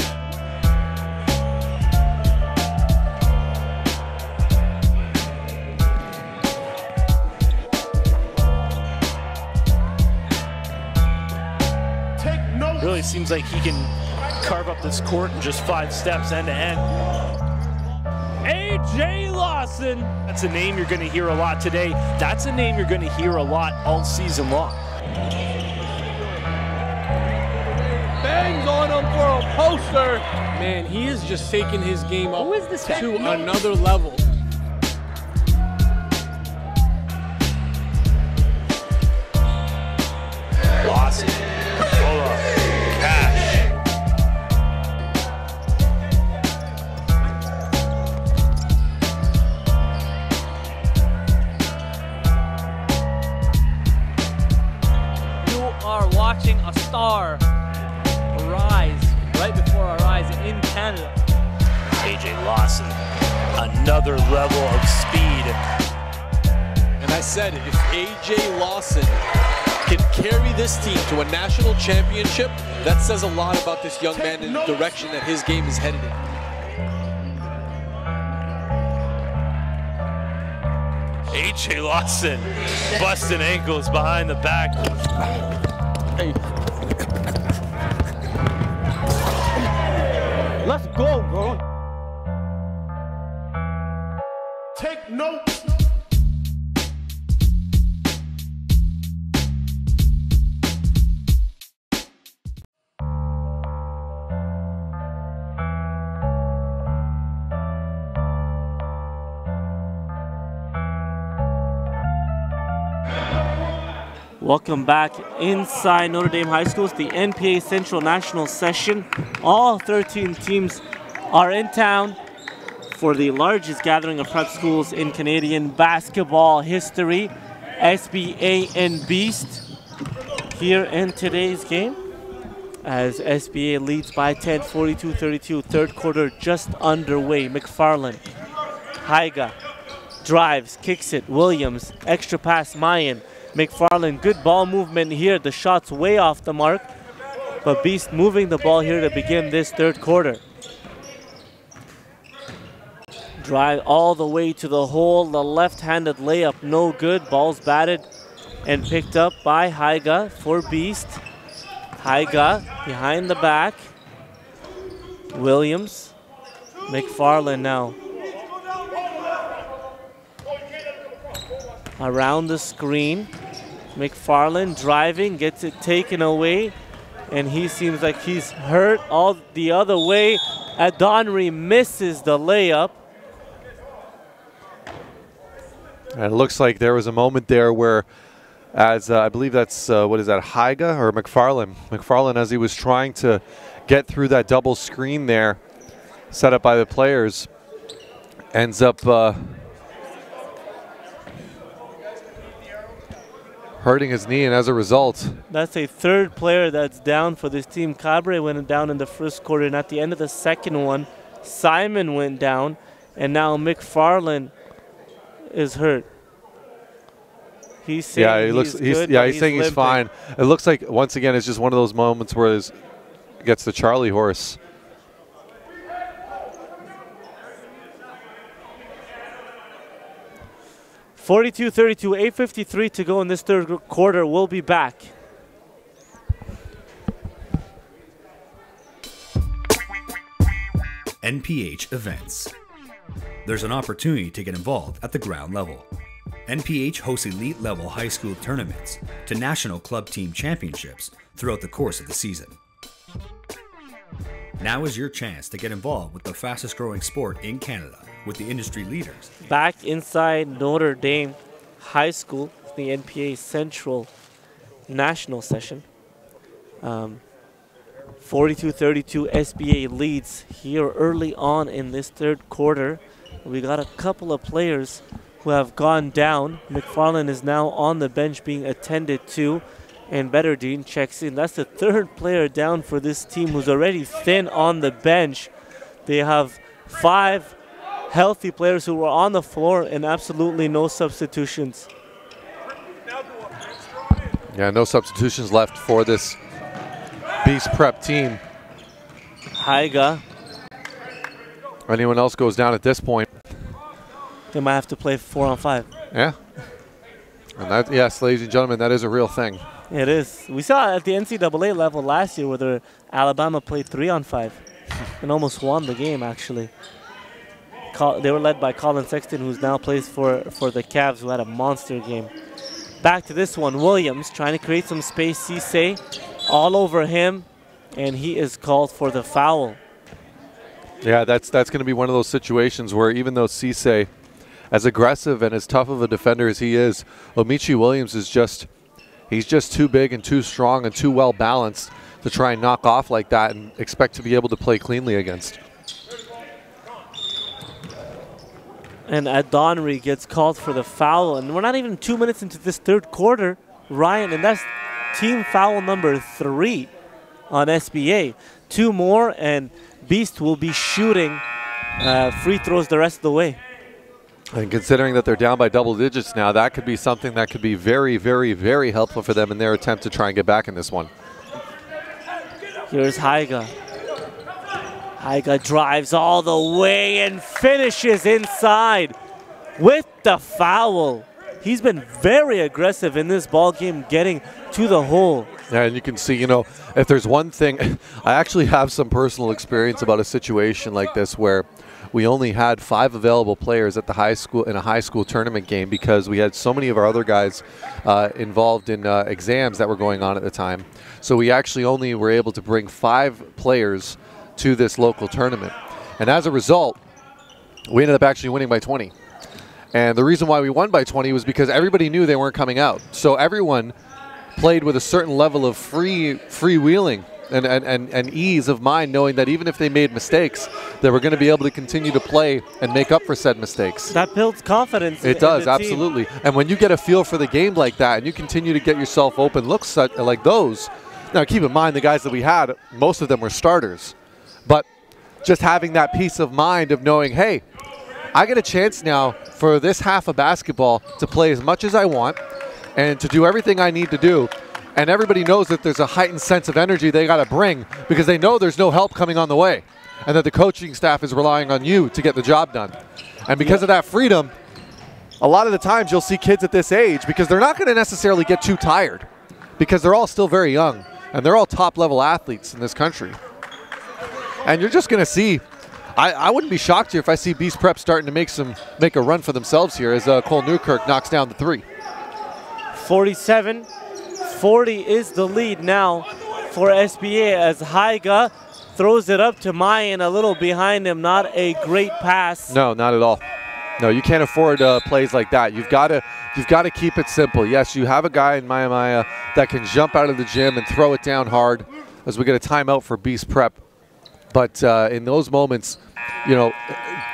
Really seems like he can carve up this court in just 5 steps end to end. AJ Lawson. That's a name you're going to hear a lot today. That's a name you're going to hear a lot all season long. Bangs on him for a poster. Man, he is just taking his game up to another level. Lawson. Hold up. Cash. Are watching a star rise right before our eyes in Canada. AJ Lawson, another level of speed. And I said it, if AJ Lawson can carry this team to a national championship, that says a lot about this young man and the direction that his game is headed in. AJ Lawson busting ankles behind the back. Hey. Let's go, bro. Take note. Welcome back inside Notre Dame High School. It's the NPA Central National Session. All 13 teams are in town for the largest gathering of prep schools in Canadian basketball history. SBA and B.E.A.S.T here in today's game as SBA leads by 10, 42-32. Third quarter just underway. McFarland, Haiga, drives, kicks it. Williams, extra pass, Mayan. McFarland, good ball movement here. The shot's way off the mark, but B.E.A.S.T moving the ball here to begin this third quarter. Drive all the way to the hole. The left-handed layup, no good. Ball's batted and picked up by Haiga for B.E.A.S.T. Haiga behind the back. Williams, McFarland now. Around the screen. McFarland driving, gets it taken away, and he seems like he's hurt all the other way. Adonri misses the layup. And it looks like there was a moment there where, as I believe that's, what is that, Haiga or McFarland? McFarland, as he was trying to get through that double screen there, set up by the players, ends up hurting his knee, and as a result, that's a third player that's down for this team. Cabre went down in the first quarter, and at the end of the second one, Simon went down, and now McFarland is hurt. He's saying he's saying he's fine. It looks like once again it's just one of those moments where it gets the Charlie horse. (42-32), 8:53 to go in this third quarter. We'll be back. NPH events. There's an opportunity to get involved at the ground level. NPH hosts elite level high school tournaments to national club team championships throughout the course of the season. Now is your chance to get involved with the fastest growing sport in Canada with the industry leaders. Back inside Notre Dame High School, the NPA Central National Session. 42-32 SBA leads here early on in this third quarter. We got a couple of players who have gone down. McFarland is now on the bench being attended to, and Betterdine checks in. That's the third player down for this team who's already thin on the bench. They have 5 healthy players who were on the floor and absolutely no substitutions. Yeah, no substitutions left for this B.E.A.S.T prep team. Haiga. Anyone else goes down at this point, they might have to play 4-on-5. Yeah. And that, yes, ladies and gentlemen, that is a real thing. It is. We saw it at the NCAA level last year where Alabama played 3-on-5 and almost won the game, actually. They were led by Colin Sexton, who's now plays for the Cavs, who had a monster game. Back to this one, Williams trying to create some space. Cisse all over him, and he is called for the foul. Yeah, that's going to be one of those situations where even though Cisse, as aggressive and as tough of a defender as he is, Omichi Williams is he's just too big and too strong and too well balanced to try and knock off like that and expect to be able to play cleanly against. And Adonri gets called for the foul, and we're not even 2 minutes into this third quarter, Ryan, and that's team foul number 3 on SBA. 2 more, and B.E.A.S.T will be shooting free throws the rest of the way. And considering that they're down by double digits now, that could be something that could be very, very, very helpful for them in their attempt to try and get back in this one. Here's Haiga. Haiga drives all the way and finishes inside with the foul. He's been very aggressive in this ball game, getting to the hole. Yeah, and you can see, you know, if there's one thing, I actually have some personal experience about a situation like this where we only had 5 available players at the high school in a high school tournament game because we had so many of our other guys involved in exams that were going on at the time. So we actually only were able to bring 5 players to this local tournament. And as a result, we ended up actually winning by 20. And the reason why we won by 20 was because everybody knew they weren't coming out. So everyone played with a certain level of freewheeling and ease of mind, knowing that even if they made mistakes, they were going to be able to continue to play and make up for said mistakes. That builds confidence. It does, absolutely. And when you get a feel for the game like that and you continue to get yourself open looks like those, now keep in mind the guys that we had, most of them were starters. But just having that peace of mind of knowing, hey, I get a chance now for this half of basketball to play as much as I want and to do everything I need to do. And everybody knows that there's a heightened sense of energy they got to bring because they know there's no help coming on the way and that the coaching staff is relying on you to get the job done. And because of that freedom, a lot of the times you'll see kids at this age, because they're not going to necessarily get too tired because they're all still very young and they're all top-level athletes in this country. And you're just going to see, I wouldn't be shocked here if I see B.E.A.S.T Prep starting to make a run for themselves here as Cole Newkirk knocks down the 3. 47-40 is the lead now for SBA as Haiga throws it up to Mayan a little behind him. Not a great pass. No, not at all. No, you can't afford plays like that. You've got to keep it simple. Yes, you have a guy in Maya that can jump out of the gym and throw it down hard as we get a timeout for B.E.A.S.T Prep. But in those moments, you know,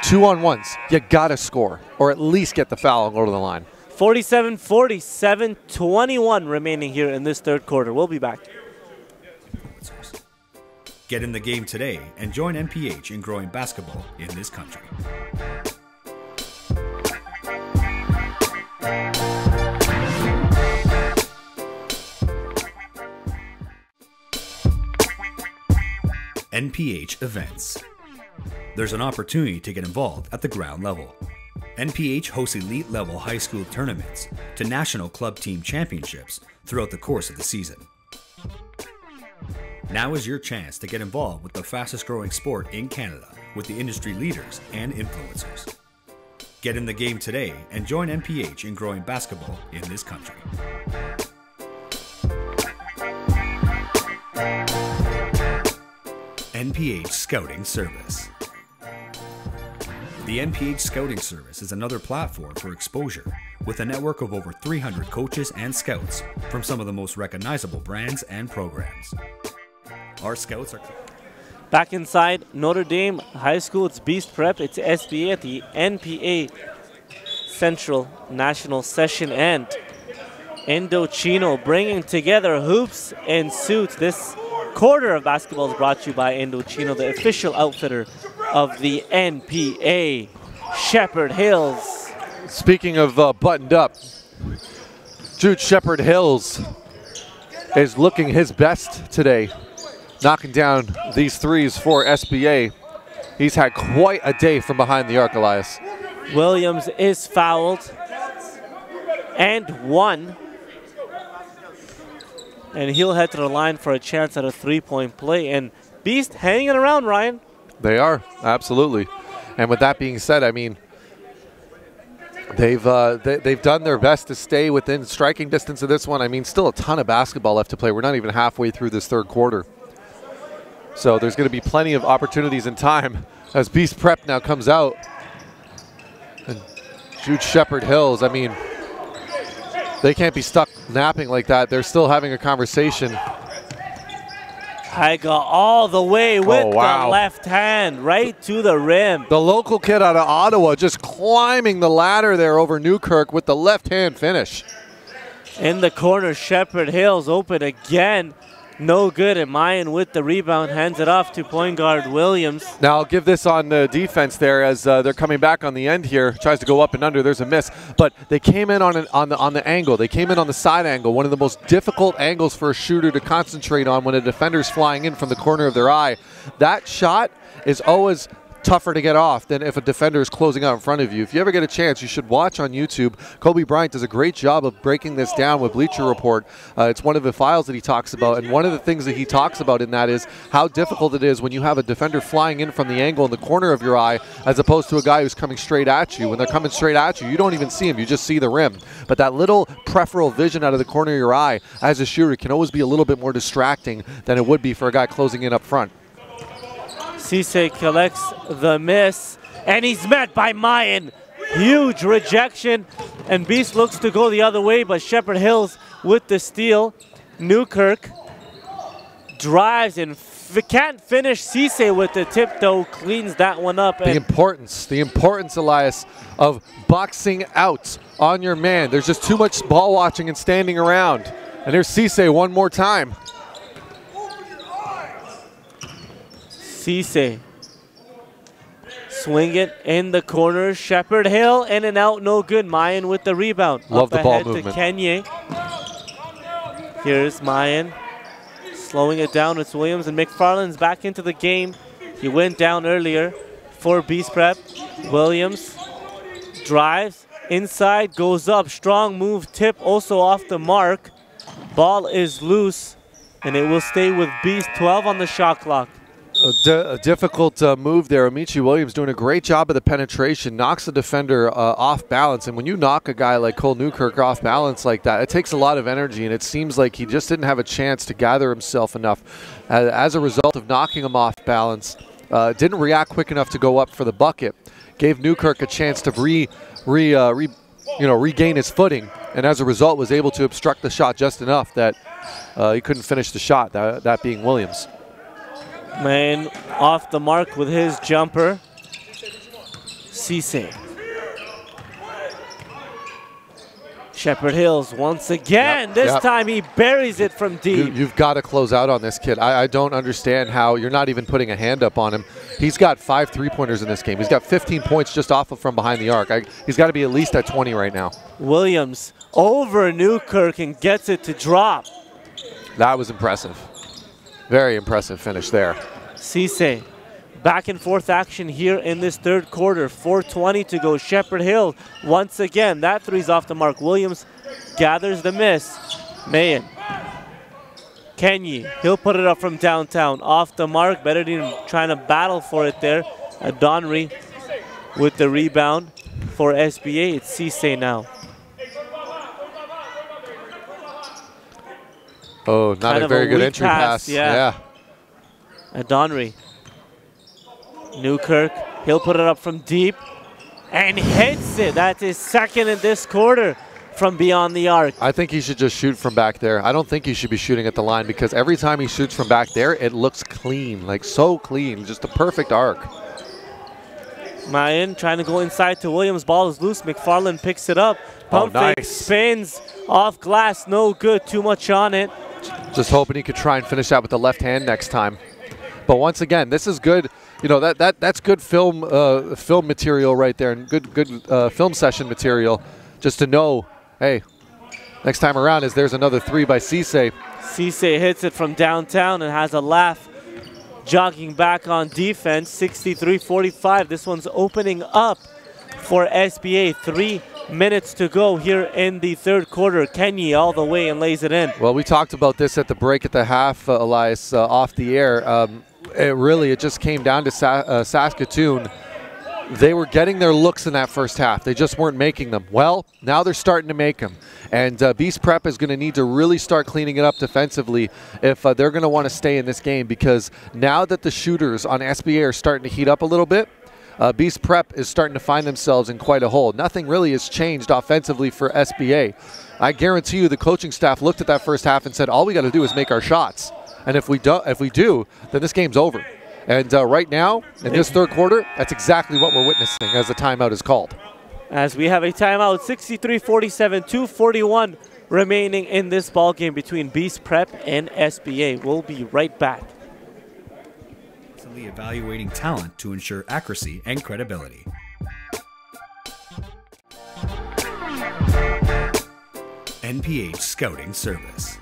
2-on-1s, you got to score or at least get the foul and go to the line. 47-40, 7:21 remaining here in this third quarter. We'll be back. Get in the game today and join NPH in growing basketball in this country. NPH events. There's an opportunity to get involved at the ground level. NPH hosts elite level high school tournaments to national club team championships throughout the course of the season. Now is your chance to get involved with the fastest growing sport in Canada with the industry leaders and influencers. Get in the game today and join NPH in growing basketball in this country. NPH Scouting Service. The NPH Scouting Service is another platform for exposure with a network of over 300 coaches and scouts from some of the most recognizable brands and programs. Our scouts are... Back inside Notre Dame High School, it's B.E.A.S.T Prep, it's SBA at the NPA Central National Session, and Indochino bringing together hoops and suits. This quarter of basketball is brought to you by Indochino, the official outfitter of the NPA Shepherd Hills. Speaking of buttoned up, Jude Shepherd Hills is looking his best today, knocking down these threes for SBA. He's had quite a day from behind the arc, Elias. Williams is fouled and one. And he'll head to the line for a chance at a three-point play. And B.E.A.S.T hanging around, Ryan. They are, absolutely. And with that being said, I mean, they've done their best to stay within striking distance of this one. I mean, still a ton of basketball left to play. We're not even halfway through this third quarter. So there's going to be plenty of opportunities in time as B.E.A.S.T Prep now comes out. And Jude Shepherd Hills, I mean, they can't be stuck napping like that. They're still having a conversation. Haiga all the way with the left hand right to the rim. The local kid out of Ottawa just climbing the ladder there over Newkirk with the left hand finish. In the corner, Shepherd Hills open again. No good, and Mayan with the rebound hands it off to point guard Williams. Now I'll give this on the defense there as they're coming back on the end here. Tries to go up and under. There's a miss, but they came in on the angle. They came in on the side angle. One of the most difficult angles for a shooter to concentrate on when a defender's flying in from the corner of their eye. That shot is always tougher to get off than if a defender is closing out in front of you. If you ever get a chance, you should watch on YouTube. Kobe Bryant does a great job of breaking this down with Bleacher Report. It's one of the files that he talks about, and one of the things that he talks about in that is how difficult it is when you have a defender flying in from the angle in the corner of your eye as opposed to a guy who's coming straight at you. When they're coming straight at you, you don't even see him, you just see the rim. But that little peripheral vision out of the corner of your eye as a shooter can always be a little bit more distracting than it would be for a guy closing in up front. Cisse collects the miss, and he's met by Mayan. Huge rejection, and B.E.A.S.T looks to go the other way, but Shepherd Hills with the steal. Newkirk drives and can't finish. Cisse with the tip, though, cleans that one up. The importance, Elias, of boxing out on your man. There's just too much ball watching and standing around. And here's Cisse one more time. Cisse swing it in the corner. Shepherd Hill in and out, no good. Mayan with the rebound. Love the ball movement. movement. To Kenye. Here's Mayan slowing it down. It's Williams, and McFarland's back into the game. He went down earlier for B.E.A.S.T Prep. Williams drives inside, goes up. Strong move, tip also off the mark. Ball is loose, and it will stay with B.E.A.S.T 12 on the shot clock. A difficult move there. Amici Williams doing a great job of the penetration, knocks the defender off balance. And when you knock a guy like Cole Newkirk off balance like that, it takes a lot of energy, and it seems like he just didn't have a chance to gather himself enough. As a result of knocking him off balance, didn't react quick enough to go up for the bucket. Gave Newkirk a chance to regain his footing, and as a result was able to obstruct the shot just enough that he couldn't finish the shot, that being Williams. Man off the mark with his jumper. Cisse. Shepherd Hills once again. This time he buries it from deep. You've got to close out on this kid. I don't understand how you're not even putting a hand up on him. He's got 5 3-pointers in this game. He's got 15 points just off of from behind the arc. He's got to be at least at 20 right now. Williams over Newkirk and gets it to drop. That was impressive. Very impressive finish there. Cisse, back and forth action here in this third quarter. 4:20 to go. Shepherd Hill once again. That three's off the mark. Williams gathers the miss. Mayan. Kenye, he'll put it up from downtown. Off the mark. Better than trying to battle for it there. Donry with the rebound for SBA. It's Cisse now. Oh, not a very good entry pass. Yeah. Donry. Newkirk, he'll put it up from deep and hits it. That's his second in this quarter. from beyond the arc. I think he should just shoot from back there. I don't think he should be shooting at the line because every time he shoots from back there, it looks clean, like so clean, just a perfect arc. Mayan trying to go inside to Williams. Ball is loose. McFarland picks it up. Pump fake, nice. spins off glass. No good. Too much on it. Just hoping he could try and finish that with the left hand next time. But once again, this is good. You know, that's good film material right there, and good film session material, just to know, hey, next time around there's another 3 by Cisse. Cisse hits it from downtown and has a laugh. Jogging back on defense, 63-45. This one's opening up for SBA. 3 minutes to go here in the third quarter. Kenny all the way and lays it in. Well, we talked about this at the break at the half, Elias, off the air. It just came down to Saskatoon. They were getting their looks in that first half. They just weren't making them. Well, now they're starting to make them. And B.E.A.S.T Prep is going to need to really start cleaning it up defensively if they're going to want to stay in this game, because now that the shooters on SBA are starting to heat up a little bit, B.E.A.S.T Prep is starting to find themselves in quite a hole. Nothing really has changed offensively for SBA. I guarantee you the coaching staff looked at that first half and said, all we got to do is make our shots. And if we do, then this game's over. And right now, in this third quarter, that's exactly what we're witnessing as the timeout is called. As we have a timeout, 63-47, 2:41 remaining in this ball game between B.E.A.S.T Prep and SBA. We'll be right back. Constantly evaluating talent to ensure accuracy and credibility. NPH Scouting Service.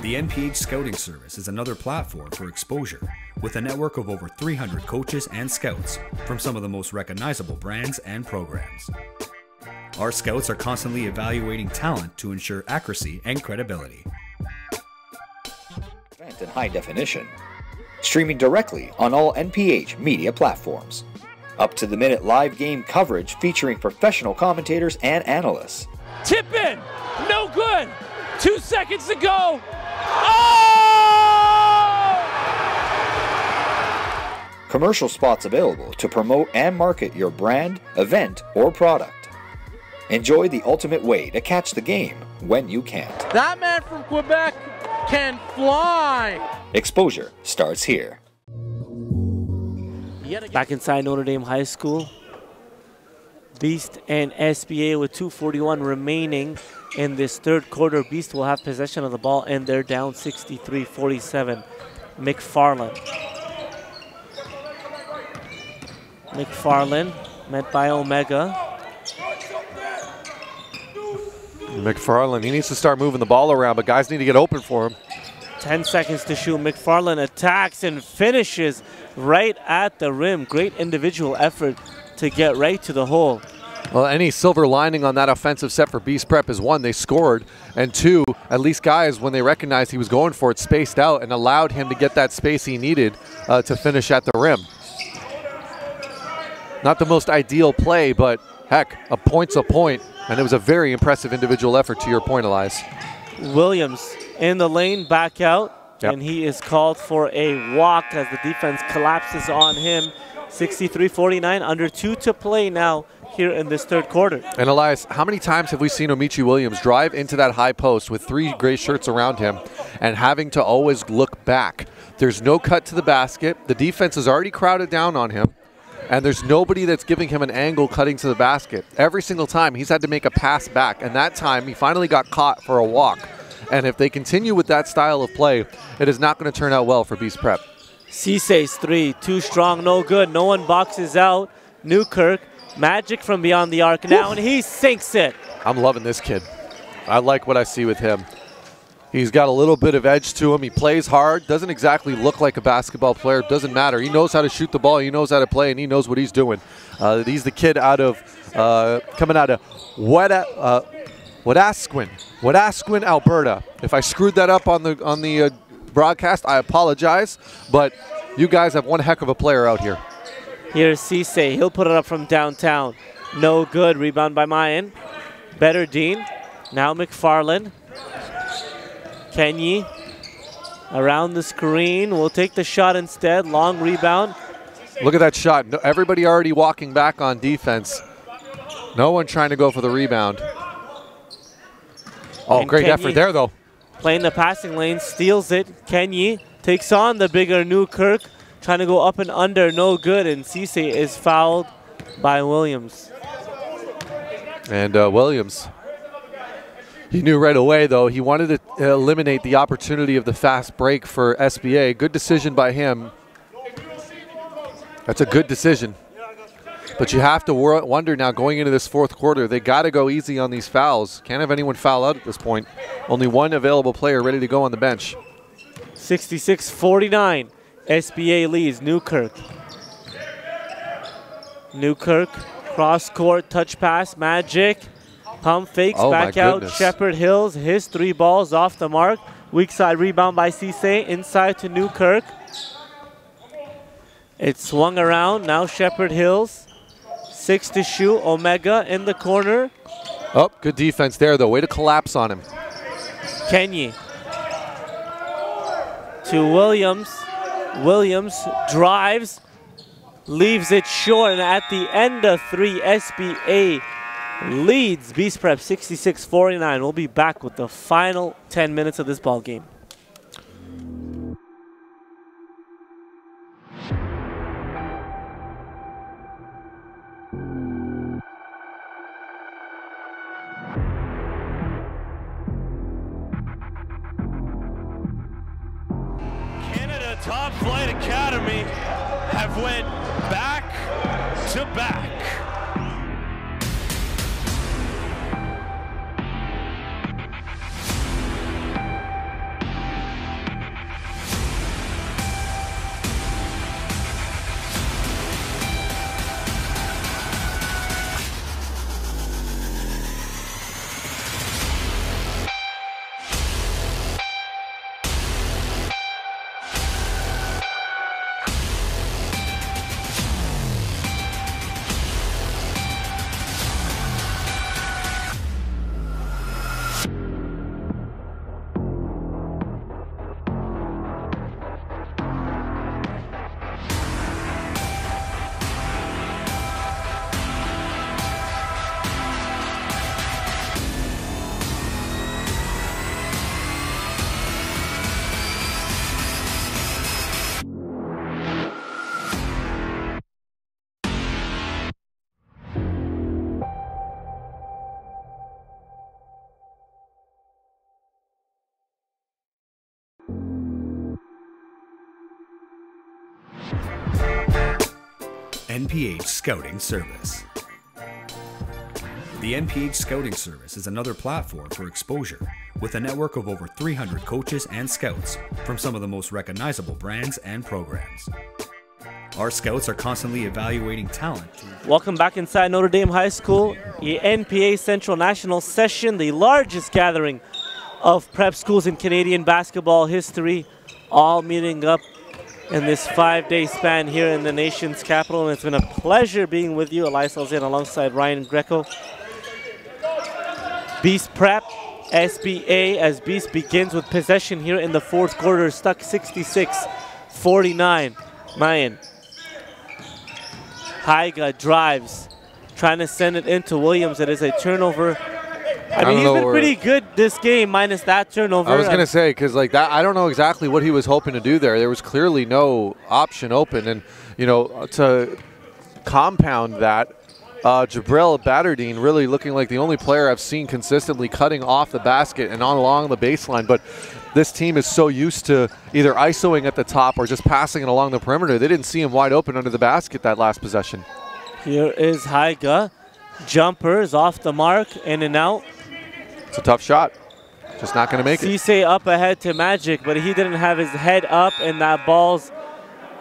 The NPH Scouting Service is another platform for exposure with a network of over 300 coaches and scouts from some of the most recognizable brands and programs. Our scouts are constantly evaluating talent to ensure accuracy and credibility. Event in high definition. Streaming directly on all NPH media platforms. Up-to-the-minute live game coverage featuring professional commentators and analysts. Tip in, no good. 2 seconds to go. Commercial spots available to promote and market your brand, event, or product. Enjoy the ultimate way to catch the game when you can't. That man from Quebec can fly. Exposure starts here. Back inside Notre Dame High School. B.E.A.S.T and SBA with 2:41 remaining in this third quarter. B.E.A.S.T will have possession of the ball, and they're down 63-47. McFarland met by Omega. McFarland, he needs to start moving the ball around, but guys need to get open for him. 10 seconds to shoot. McFarland attacks and finishes right at the rim. Great individual effort to get right to the hole. Well, any silver lining on that offensive set for B.E.A.S.T Prep is, one, they scored, and two, at least guys, when they recognized he was going for it, spaced out and allowed him to get that space he needed to finish at the rim. Not the most ideal play, but heck, a point's a point, and it was a very impressive individual effort, to your point, Elias. Williams in the lane, back out, and he is called for a walk as the defense collapses on him. 63-49, under 2 to play now here in this third quarter. And Elias, how many times have we seen Omichi Williams drive into that high post with 3 gray shirts around him and having to always look back? There's no cut to the basket. The defense is already crowded down on him, and there's nobody that's giving him an angle cutting to the basket. Every single time he's had to make a pass back, and that time he finally got caught for a walk. And if they continue with that style of play, it is not going to turn out well for B.E.A.S.T Prep. Cisse's 3, too strong, no good. No one boxes out. Newkirk, magic from beyond the arc now, and he sinks it. I'm loving this kid. I like what I see with him. He's got a little bit of edge to him. He plays hard. Doesn't exactly look like a basketball player. Doesn't matter. He knows how to shoot the ball. He knows how to play, and he knows what he's doing. He's the kid out of coming out of Wetaskiwin, Alberta. If I screwed that up on the broadcast, I apologize. But you guys have one heck of a player out here. Here's Cisse. He'll put it up from downtown. No good. Rebound by Mayan. Better Dean. Now McFarland. Kenyi around the screen. Will take the shot instead. Long rebound. Look at that shot. Everybody already walking back on defense. No one trying to go for the rebound. Oh, And great Kenyi effort there, though. Playing the passing lane, steals it. Kenyi takes on the bigger Newkirk, trying to go up and under, no good, and Cisse is fouled by Williams. And Williams, he knew right away, though, he wanted to eliminate the opportunity of the fast break for SBA. Good decision by him. That's a good decision. But you have to wonder now, going into this fourth quarter, they got to go easy on these fouls. Can't have anyone foul out at this point. Only one available player ready to go on the bench. 66-49, SBA leads Newkirk. Newkirk, cross-court, touch pass, Magic. Pump fakes, back out, Shepherd Hills. His 3 balls off the mark. Weak side rebound by Cisse, inside to Newkirk. It's swung around, now Shepherd Hills. 6 to shoot, Omega in the corner. Oh, good defense there, though. Way to collapse on him. Kenyi to Williams. Williams drives, leaves it short, and at the end of 3, SBA leads B.E.S.T Prep 66-49. We'll be back with the final 10 minutes of this ball game. Top Flight Academy have went back to back. NPH Scouting Service. The NPH Scouting Service is another platform for exposure with a network of over 300 coaches and scouts from some of the most recognizable brands and programs. Our scouts are constantly evaluating talent. Welcome back inside Notre Dame High School. The NPA Central National Session, the largest gathering of prep schools in Canadian basketball history, all meeting up in this 5-day span here in the nation's capital. And it's been a pleasure being with you. Elias Alzan alongside Ryan Greco. B.E.S.T Prep, SBA, as B.E.S.T begins with possession here in the fourth quarter, stuck 66-49. Mayan. Haiga drives, trying to send it into Williams. It is a turnover. I mean, he's been pretty good this game, minus that turnover. I was going to say, because like that, I don't know exactly what he was hoping to do there. There was clearly no option open. And, you know, to compound that, Jabril Batterdine really looking like the only player I've seen consistently cutting off the basket and on along the baseline. But this team is so used to either isoing at the top or just passing it along the perimeter. They didn't see him wide open under the basket that last possession. Here is Haiga. Jumper is off the mark, in and out. It's a tough shot. Just not going to make it. Cisse up ahead to Magic, but he didn't have his head up, and that ball's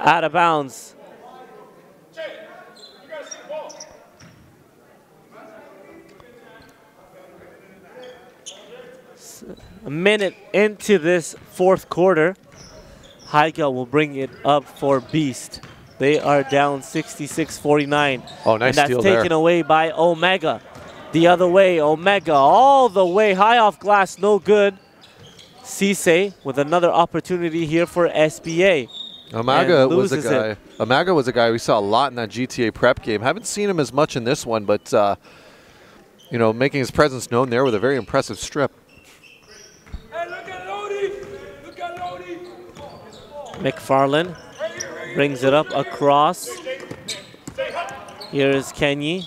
out of bounds. A minute into this fourth quarter, Haiga will bring it up for B.E.S.T. They are down 66-49. Oh, nice steal there. And that's taken away by Omega. The other way, Omega all the way high off glass, no good. Cisse with another opportunity here for SBA. Omega was a guy. Omega was a guy we saw a lot in that GTA prep game. Haven't seen him as much in this one, but you know, making his presence known there with a very impressive strip. McFarland brings it up across. Here is Kenyi.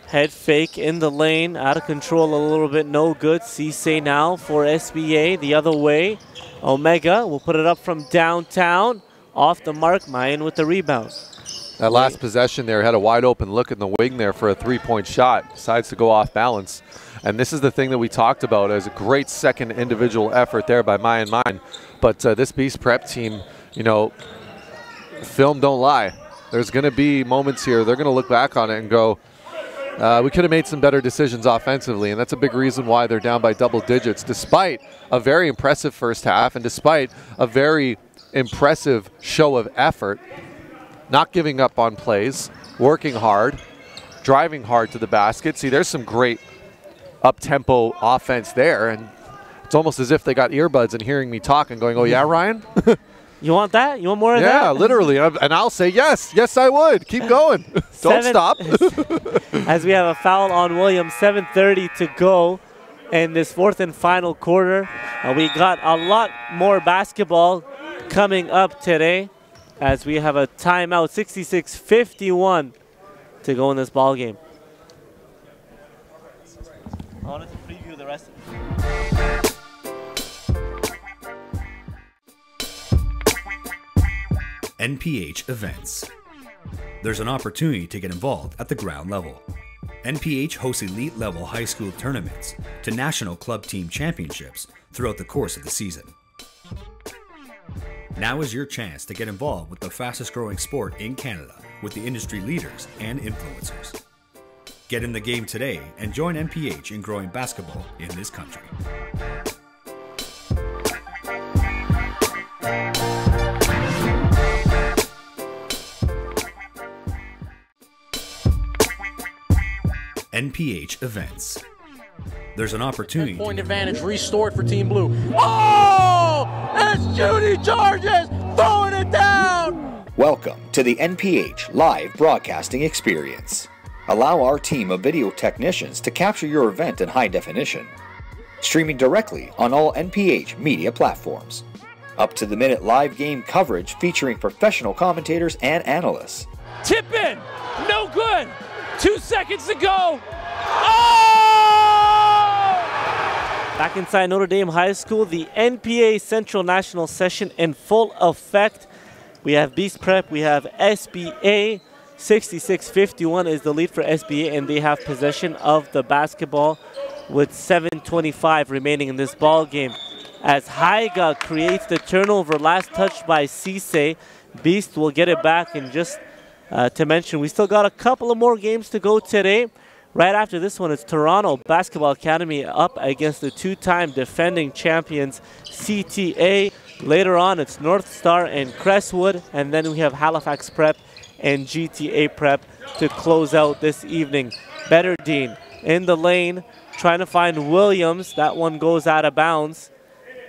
Head fake in the lane, out of control a little bit, no good. Cisse now for SBA, the other way. Omega will put it up from downtown. Off the mark, Mayan with the rebound. That last possession there had a wide open look in the wing there for a three-point shot. Decides to go off balance. And this is the thing that we talked about as a great second individual effort there by Mayan Mine. But this B.E.A.S.T prep team, you know, film don't lie. There's going to be moments here. They're going to look back on it and go, we could have made some better decisions offensively, and that's a big reason why they're down by double digits, despite a very impressive first half and despite a very impressive show of effort, not giving up on plays, working hard, driving hard to the basket. See, there's some great up-tempo offense there, and it's almost as if they got earbuds and hearing me talk and going, oh yeah, Ryan? You want that? You want more of that? Yeah, literally. And I'll say yes. Yes, I would. Keep going. Don't stop. As we have a foul on Williams, 7:30 to go in this fourth and final quarter. We got a lot more basketball coming up today as we have a timeout, 66-51 to go in this ball game. I wanted to preview the rest of it. NPH events. There's an opportunity to get involved at the ground level. NPH hosts elite level high school tournaments to national club team championships throughout the course of the season. Now is your chance to get involved with the fastest growing sport in Canada with the industry leaders and influencers. Get in the game today and join NPH in growing basketball in this country. NPH events. There's an opportunity. 10-point advantage restored for Team Blue. Oh! It's Judy Georges throwing it down! Welcome to the NPH live broadcasting experience. Allow our team of video technicians to capture your event in high definition. Streaming directly on all NPH media platforms. Up-to-the-minute live game coverage featuring professional commentators and analysts. Tip in! No good! 2 seconds to go! Oh! Back inside Notre Dame High School, the NPA Central National Session in full effect. We have B.E.A.S.T Prep, we have SBA. 66-51 is the lead for SBA, and they have possession of the basketball with 7:25 remaining in this ball game. As Haiga creates the turnover, last touch by Cisse. B.E.A.S.T will get it back, and just to mention, we still got a couple of more games to go today. Right after this one, it's Toronto Basketball Academy up against the two-time defending champions CTA. Later on, it's North Star and Crestwood, and then we have Halifax Prep and GTA Prep to close out this evening. Betterdine in the lane, trying to find Williams. That one goes out of bounds,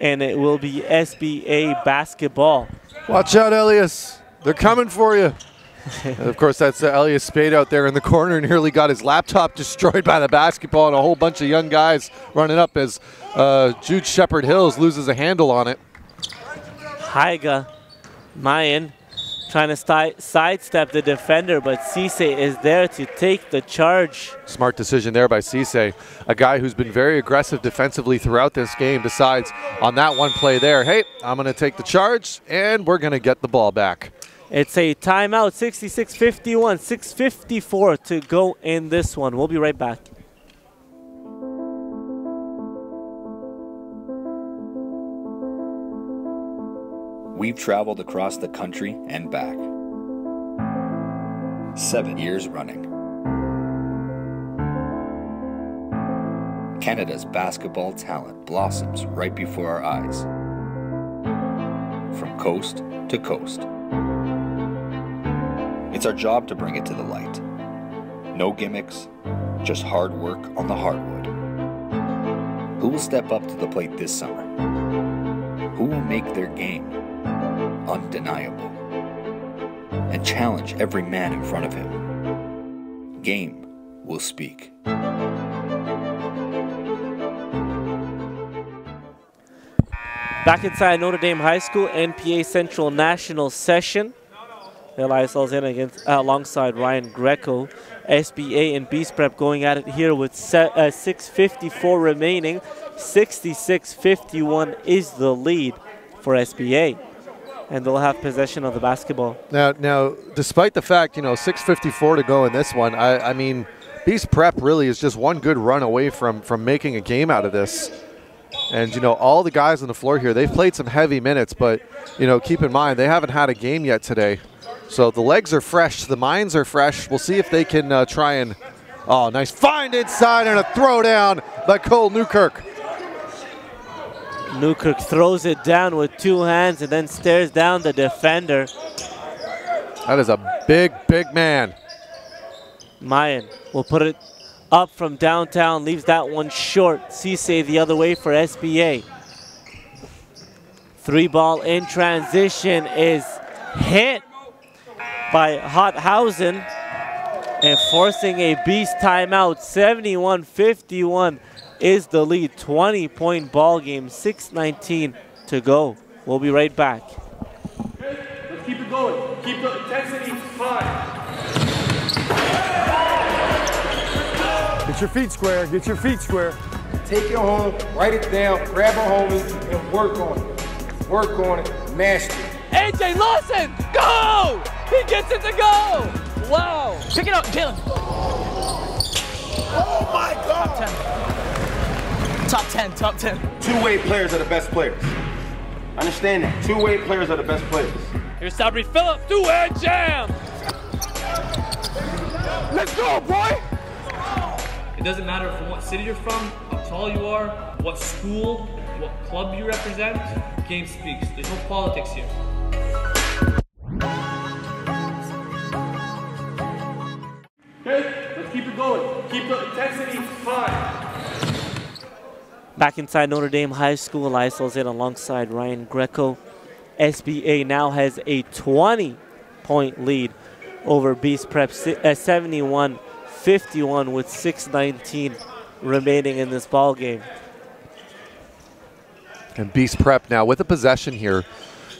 and it will be SBA basketball. Watch out, Elias. They're coming for you. Of course, that's Elias Spade out there in the corner, nearly got his laptop destroyed by the basketball, and a whole bunch of young guys running up as Jude Shepherd Hills loses a handle on it. Haiga, Mayan, trying to sidestep the defender, but Cisse is there to take the charge. Smart decision there by Cisse, a guy who's been very aggressive defensively throughout this game, decides on that one play there, hey, I'm going to take the charge, and we're going to get the ball back. It's a timeout, 66-51, 6:54 to go in this one. We'll be right back. We've traveled across the country and back. 7 years running. Canada's basketball talent blossoms right before our eyes. From coast to coast. It's our job to bring it to the light. No gimmicks, just hard work on the hardwood. Who will step up to the plate this summer? Who will make their game undeniable and challenge every man in front of him? Game will speak. Back inside Notre Dame High School, NPA Central National Session. Elias in against alongside Ryan Greco. SBA and B.E.S.T Prep going at it here with 6:54 remaining. 66-51 is the lead for SBA, and they'll have possession of the basketball. Now, despite the fact, 6:54 to go in this one, I mean, B.E.S.T Prep really is just one good run away from making a game out of this. And, all the guys on the floor here, they've played some heavy minutes, but, keep in mind, they haven't had a game yet today. So the legs are fresh, the minds are fresh. We'll see if they can try and, oh, nice find inside and a throwdown by Cole Newkirk. Newkirk throws it down with two hands and then stares down the defender. That is a big, big man. Mayan will put it up from downtown, leaves that one short. Cisse the other way for SBA. Three ball in transition is hit by Hothausen and forcing a B.E.S.T timeout. 71-51 is the lead. 20-point ball game, 6:19 to go. We'll be right back. Let's keep it going. Keep the intensity high. Get your feet square, get your feet square. Take it home, write it down, grab a homie, and work on it. Work on it, master it. AJ Lawson, go! He gets it to go! Wow. Check it out, Jalen. Oh my God! Top 10, top 10. Two-way players are the best players. Understand that. Two-way players are the best players. Here's Sabri Phillips, two-hand jam! Let's go, boy! It doesn't matter from what city you're from, how tall you are, what school, what club you represent. Game speaks. There's no politics here. Okay, let's keep it going. Keep the intensity high. Back inside Notre Dame High School, Elias in alongside Ryan Greco. SBA now has a 20-point lead over B.E.S.T Prep, 71-51 with 6:19 remaining in this ball game. And B.E.S.T Prep now with a possession here.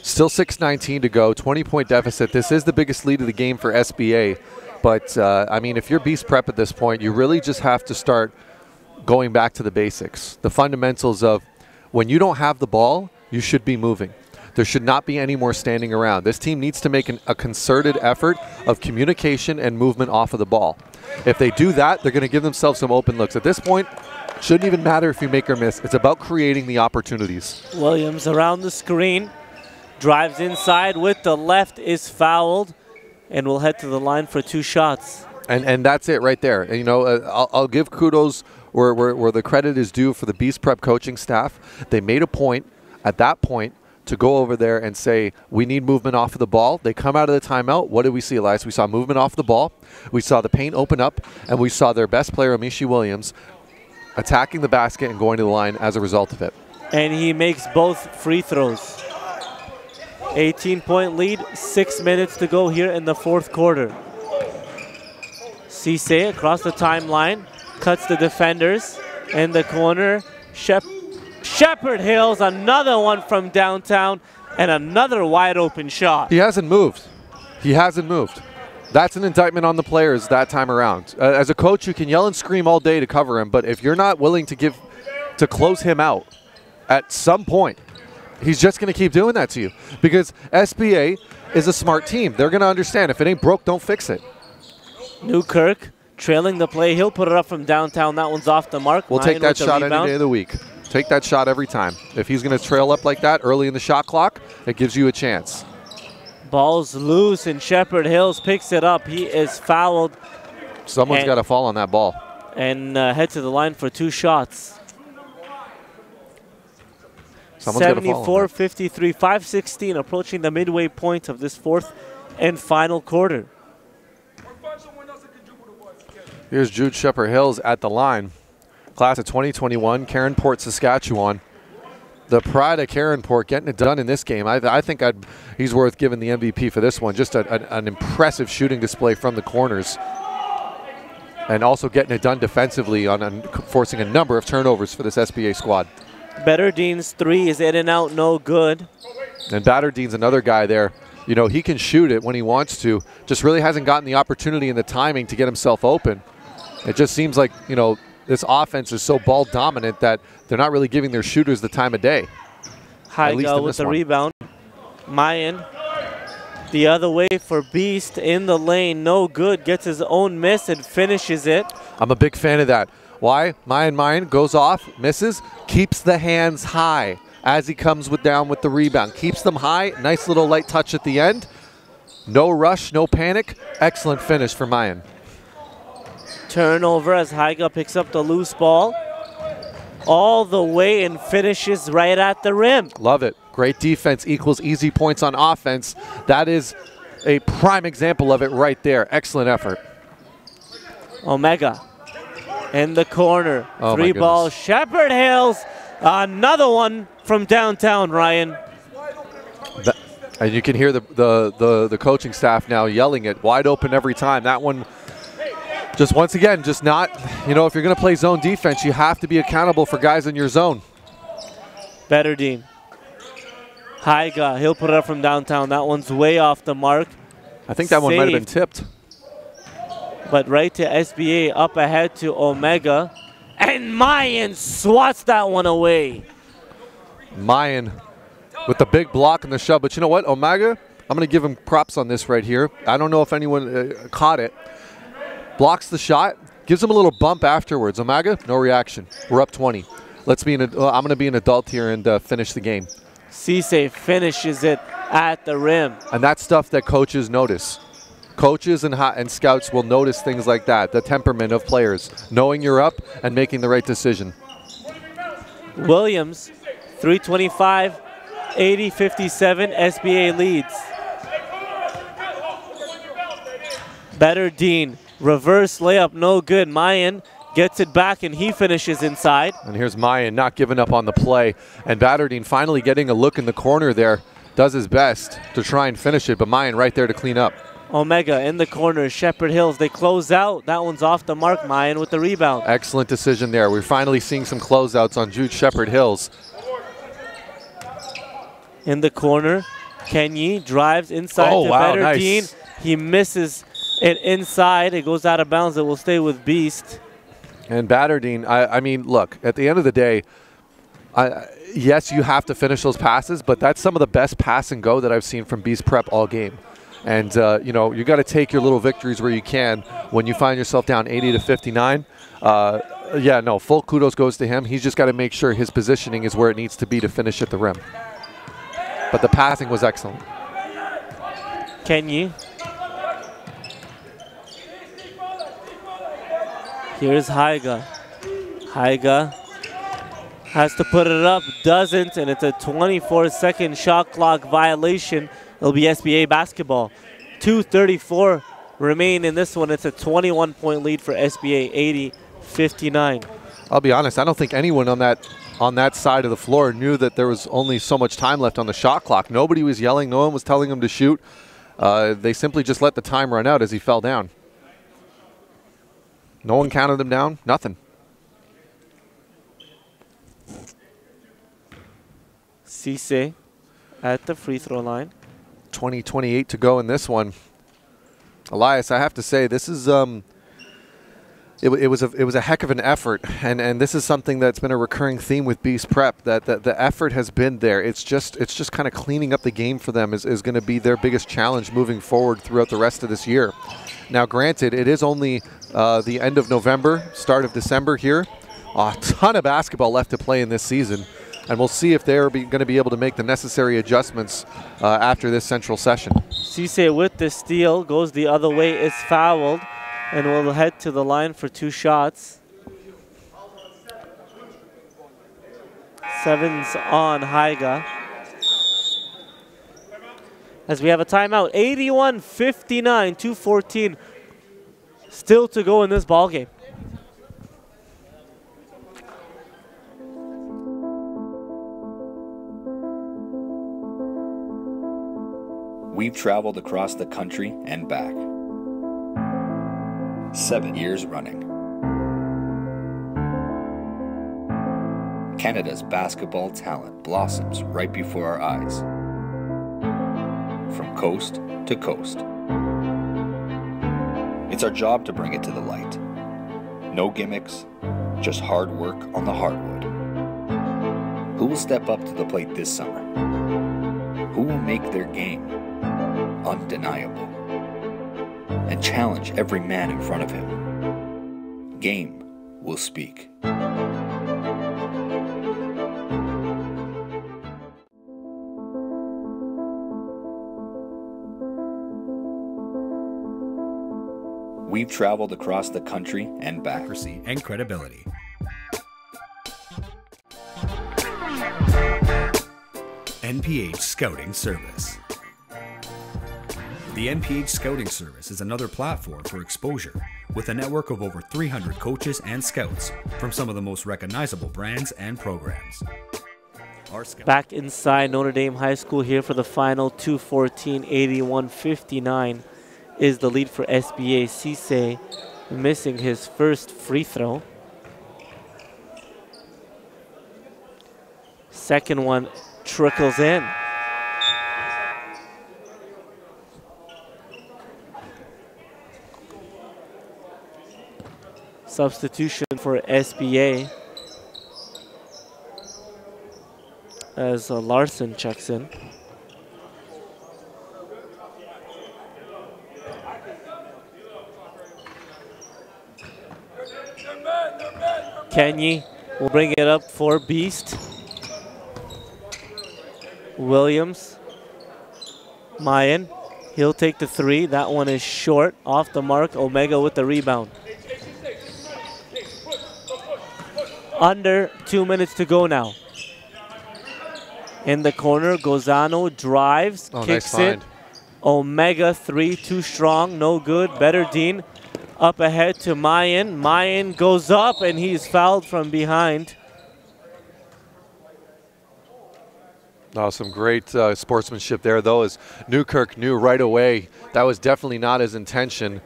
Still 6:19 to go, 20-point deficit. This is the biggest lead of the game for SBA. But, I mean, if you're B.E.S.T Prep at this point, you really just have to start going back to the basics. The fundamentals of when you don't have the ball, you should be moving. There should not be any more standing around. This team needs to make a concerted effort of communication and movement off of the ball. If they do that, they're going to give themselves some open looks. At this point, shouldn't even matter if you make or miss. It's about creating the opportunities. Williams around the screen, drives inside with the left, is fouled, and will head to the line for two shots. And that's it right there. And, I'll give kudos where the credit is due for the B.E.S.T Prep coaching staff. They made a point at that point to go over there and say, we need movement off of the ball. They come out of the timeout. What did we see, Elias? We saw movement off the ball. We saw the paint open up, and we saw their best player, Amishi Williams, attacking the basket and going to the line as a result of it. And he makes both free throws. 18-point lead, 6 minutes to go here in the fourth quarter. Cisse across the timeline, cuts the defenders in the corner. Shepherd Hills, another one from downtown, and another wide open shot. He hasn't moved. He hasn't moved. That's an indictment on the players that time around. As a coach, you can yell and scream all day to cover him, but if you're not willing to close him out at some point, he's just going to keep doing that to you. Because SBA is a smart team. They're going to understand if it ain't broke, don't fix it. Newkirk trailing the play. He'll put it up from downtown. That one's off the mark. We'll take that shot any day of the week. Take that shot every time. If he's going to trail up like that early in the shot clock, it gives you a chance. Ball's loose, and Shepherd Hills picks it up. He is fouled. Someone's got to fall on that ball. And head to the line for two shots. 74-53, 5:16, approaching the midway point of this fourth and final quarter. Here's Jude Shepherd Hills at the line. Class of 2021, Caronport, Saskatchewan. The pride of Caronport getting it done in this game. I think he's worth giving the MVP for this one. Just an impressive shooting display from the corners. and also getting it done defensively on forcing a number of turnovers for this SBA squad. Betterdean's three is in and out, no good. And Betterdean's another guy there. You know, he can shoot it when he wants to, just really hasn't gotten the opportunity and the timing to get himself open. It just seems like, you know, this offense is so ball dominant that they're not really giving their shooters the time of day. Heiga with the rebound. Mayan the other way for B.E.A.S.T in the lane, no good, gets his own miss and finishes it. I'm a big fan of that. Why? Mayan goes off, misses, keeps the hands high as he comes down with the rebound. Keeps them high, nice little light touch at the end. No rush, no panic. Excellent finish for Mayan. Turnover as Heiga picks up the loose ball all the way and finishes right at the rim. Love it. Great defense equals easy points on offense. That is a prime example of it right there. Excellent effort. Omega in the corner. Oh, three ball. Shepherd Hills. Another one from downtown, Ryan. And you can hear the coaching staff now yelling it. Wide open every time. That one, just once again, just not, you know, if you're going to play zone defense, you have to be accountable for guys in your zone. Betterdean. Heiga, he'll put it up from downtown. That one's way off the mark. I think that one might have been tipped. But right to SBA, up ahead to Omega. And Mayan swats that one away. Mayan with the big block and the shove. But you know what, Omega, I'm going to give him props on this right here. I don't know if anyone caught it. Blocks the shot, gives him a little bump afterwards. Omega, no reaction. We're up 20. Let's be I'm going to be an adult here and finish the game. Cisse finishes it at the rim. And that's stuff that coaches notice. Coaches and scouts will notice things like that, the temperament of players, knowing you're up and making the right decision. Williams, 325, 80-57, SBA leads. Betterdean, reverse layup, no good. Mayan gets it back and he finishes inside. And here's Mayan not giving up on the play. And Betterdean finally getting a look in the corner there. Does his best to try and finish it, but Mayan right there to clean up. Omega in the corner, Shepherd Hills, they close out. That one's off the mark, Mayan with the rebound. Excellent decision there. We're finally seeing some closeouts on Jude Shepherd Hills. In the corner, Kenyi drives inside to Betterdean. Nice. He misses it inside. It goes out of bounds. It will stay with B.E.A.S.T. And Betterdean, I mean, look, at the end of the day, yes, you have to finish those passes, but that's some of the best pass and go that I've seen from B.E.A.S.T Prep all game. And, you know, you got to take your little victories where you can when you find yourself down 80-59. Yeah, no, full kudos goes to him. He's just got to make sure his positioning is where it needs to be to finish at the rim. But the passing was excellent. Kenyi. Here's Heiga. Heiga has to put it up, doesn't, and it's a 24-second shot clock violation. It'll be SBA basketball. 2:34 remain in this one. It's a 21-point lead for SBA, 80-59. I'll be honest, I don't think anyone on that side of the floor knew that there was only so much time left on the shot clock. Nobody was yelling. No one was telling him to shoot. They simply just let the time run out as he fell down. No one counted him down. Nothing. Cisse at the free throw line. 20-28 to go in this one. Elias, I have to say, this is it was a heck of an effort, and this is something that's been a recurring theme with B.E.A.S.T Prep, that the effort has been there. It's just kind of cleaning up the game for them is going to be their biggest challenge moving forward throughout the rest of this year. Now, granted, it is only the end of November, start of December here. A ton of basketball left to play in this season. And we'll see if they're going to be able to make the necessary adjustments after this central session. Cisse with the steal, goes the other way, is fouled, and will head to the line for 2 shots. 7's on Heiga. As we have a timeout, 81-59, 2:14 still to go in this ballgame. We've traveled across the country and back. 7 years running. Canada's basketball talent blossoms right before our eyes, from coast to coast. It's our job to bring it to the light. No gimmicks, just hard work on the hardwood. Who will step up to the plate this summer? Who will make their game undeniable and challenge every man in front of him? Game will speak. We've traveled across the country and back. Accuracy and credibility. NPH Scouting Service. The NPH Scouting Service is another platform for exposure with a network of over 300 coaches and scouts from some of the most recognizable brands and programs. Back inside Notre Dame High School here for the final, 214-81-59 is the lead for SBA. Cisse missing his first free throw. Second one trickles in. Substitution for SBA as Larson checks in. Kenyi will bring it up for B.E.A.S.T. Williams. Mayan. He'll take the three. That one is short. Off the mark. Omega with the rebound. Under 2 minutes to go now. In the corner, Gozano drives, kicks it. Omega three, too strong, no good. Betterdine up ahead to Mayan. Mayan goes up and he's fouled from behind. Oh, some great sportsmanship there, though, as Newkirk knew right away that was definitely not his intention.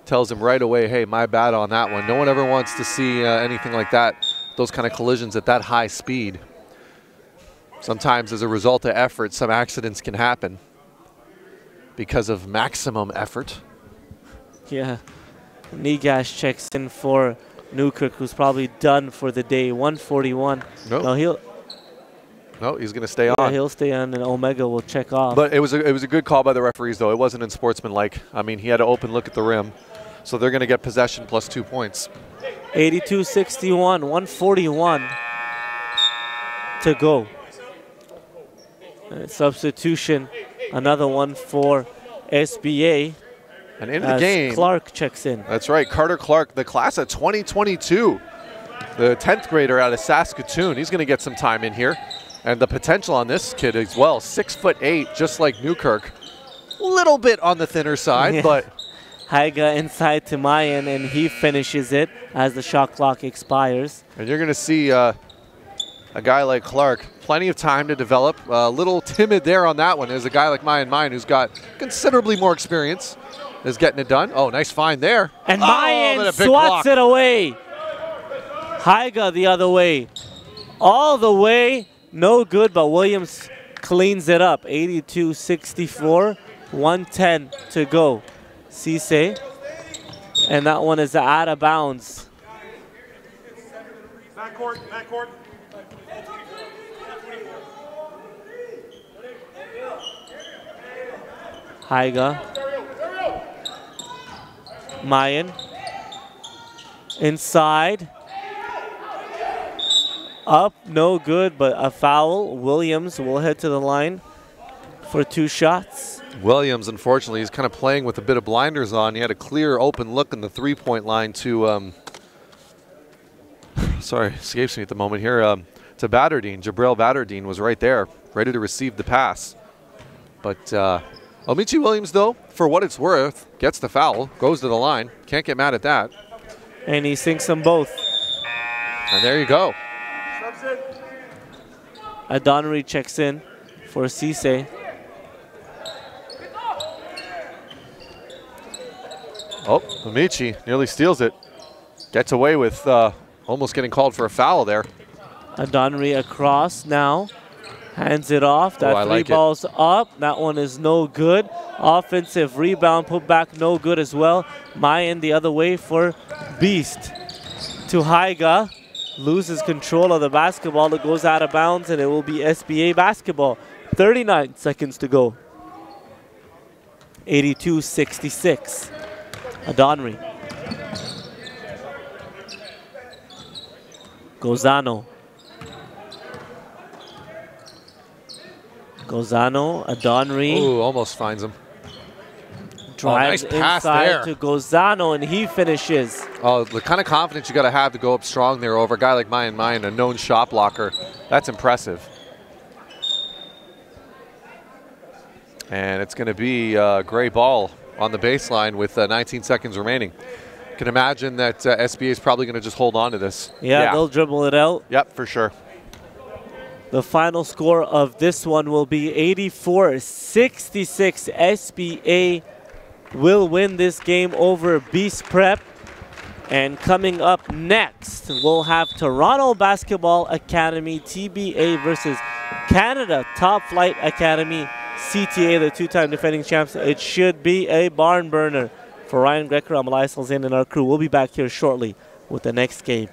Tells him right away, hey, my bad on that one. No one ever wants to see anything like that, those kind of collisions at that high speed. Sometimes as a result of effort, some accidents can happen because of maximum effort. Yeah. Negash checks in for Newkirk, who's probably done for the day. 141. No, he's going to stay on. Yeah, he'll stay on, and Omega will check off. But it was a good call by the referees, though. It wasn't unsportsmanlike. I mean, he had an open look at the rim. So they're going to get possession plus 2 points. 82-61, 141 to go. Substitution, another one for SBA. And in the game, Clark checks in. That's right, Carter Clark, the class of 2022, the 10th grader out of Saskatoon. He's going to get some time in here. And the potential on this kid as well, 6'8", just like Newkirk. Little bit on the thinner side, but... Haiga inside to Mayan, and he finishes it as the shot clock expires. And you're going to see a guy like Clark, plenty of time to develop. A little timid there on that one. There's a guy like Mayan, who's got considerably more experience, is getting it done. Oh, nice find there. And Mayan swats it away. Haiga the other way. All the way. No good, but Williams cleans it up. 82-64, 110 to go. Cisse, and that one is out of bounds. Backcourt, backcourt. Haiga. Mayan. Inside. Up, no good, but a foul. Williams will head to the line for 2 shots. Williams, unfortunately, is kind of playing with a bit of blinders on. He had a clear open look in the three-point line to, sorry, escapes me at the moment here, to Betterdine. Jabril Betterdine was right there, ready to receive the pass. But Omichi Williams, though, for what it's worth, gets the foul, goes to the line. Can't get mad at that. And he sinks them both. And there you go. Adonri checks in for Cisse. Oh, Amici nearly steals it. Gets away with almost getting called for a foul there. Adonri across now. Hands it off. That three ball's up. That one is no good. Offensive rebound put back, no good as well. Mayan the other way for B.E.A.S.T. To Haiga. Loses control of the basketball. It goes out of bounds, and it will be SBA basketball. 39 seconds to go. 82-66. Adonri. Gozano. Adonri. Ooh, almost finds him. Drives nice pass inside there to Gozano, and he finishes. Oh, the kind of confidence you got to have to go up strong there over a guy like Mayan, a known shot blocker. That's impressive. And it's going to be gray ball on the baseline with 19 seconds remaining. You can imagine that SBA is probably going to just hold on to this. Yeah, they'll dribble it out. Yep, for sure. The final score of this one will be 84-66. SBA will win this game over B.E.A.S.T Prep. And coming up next, we'll have Toronto Basketball Academy, TBA versus Canada Top Flight Academy, CTA, the two-time defending champs. It should be a barn burner. For Ryan Grecker, I'm Elias Alzan and our crew. We'll be back here shortly with the next game.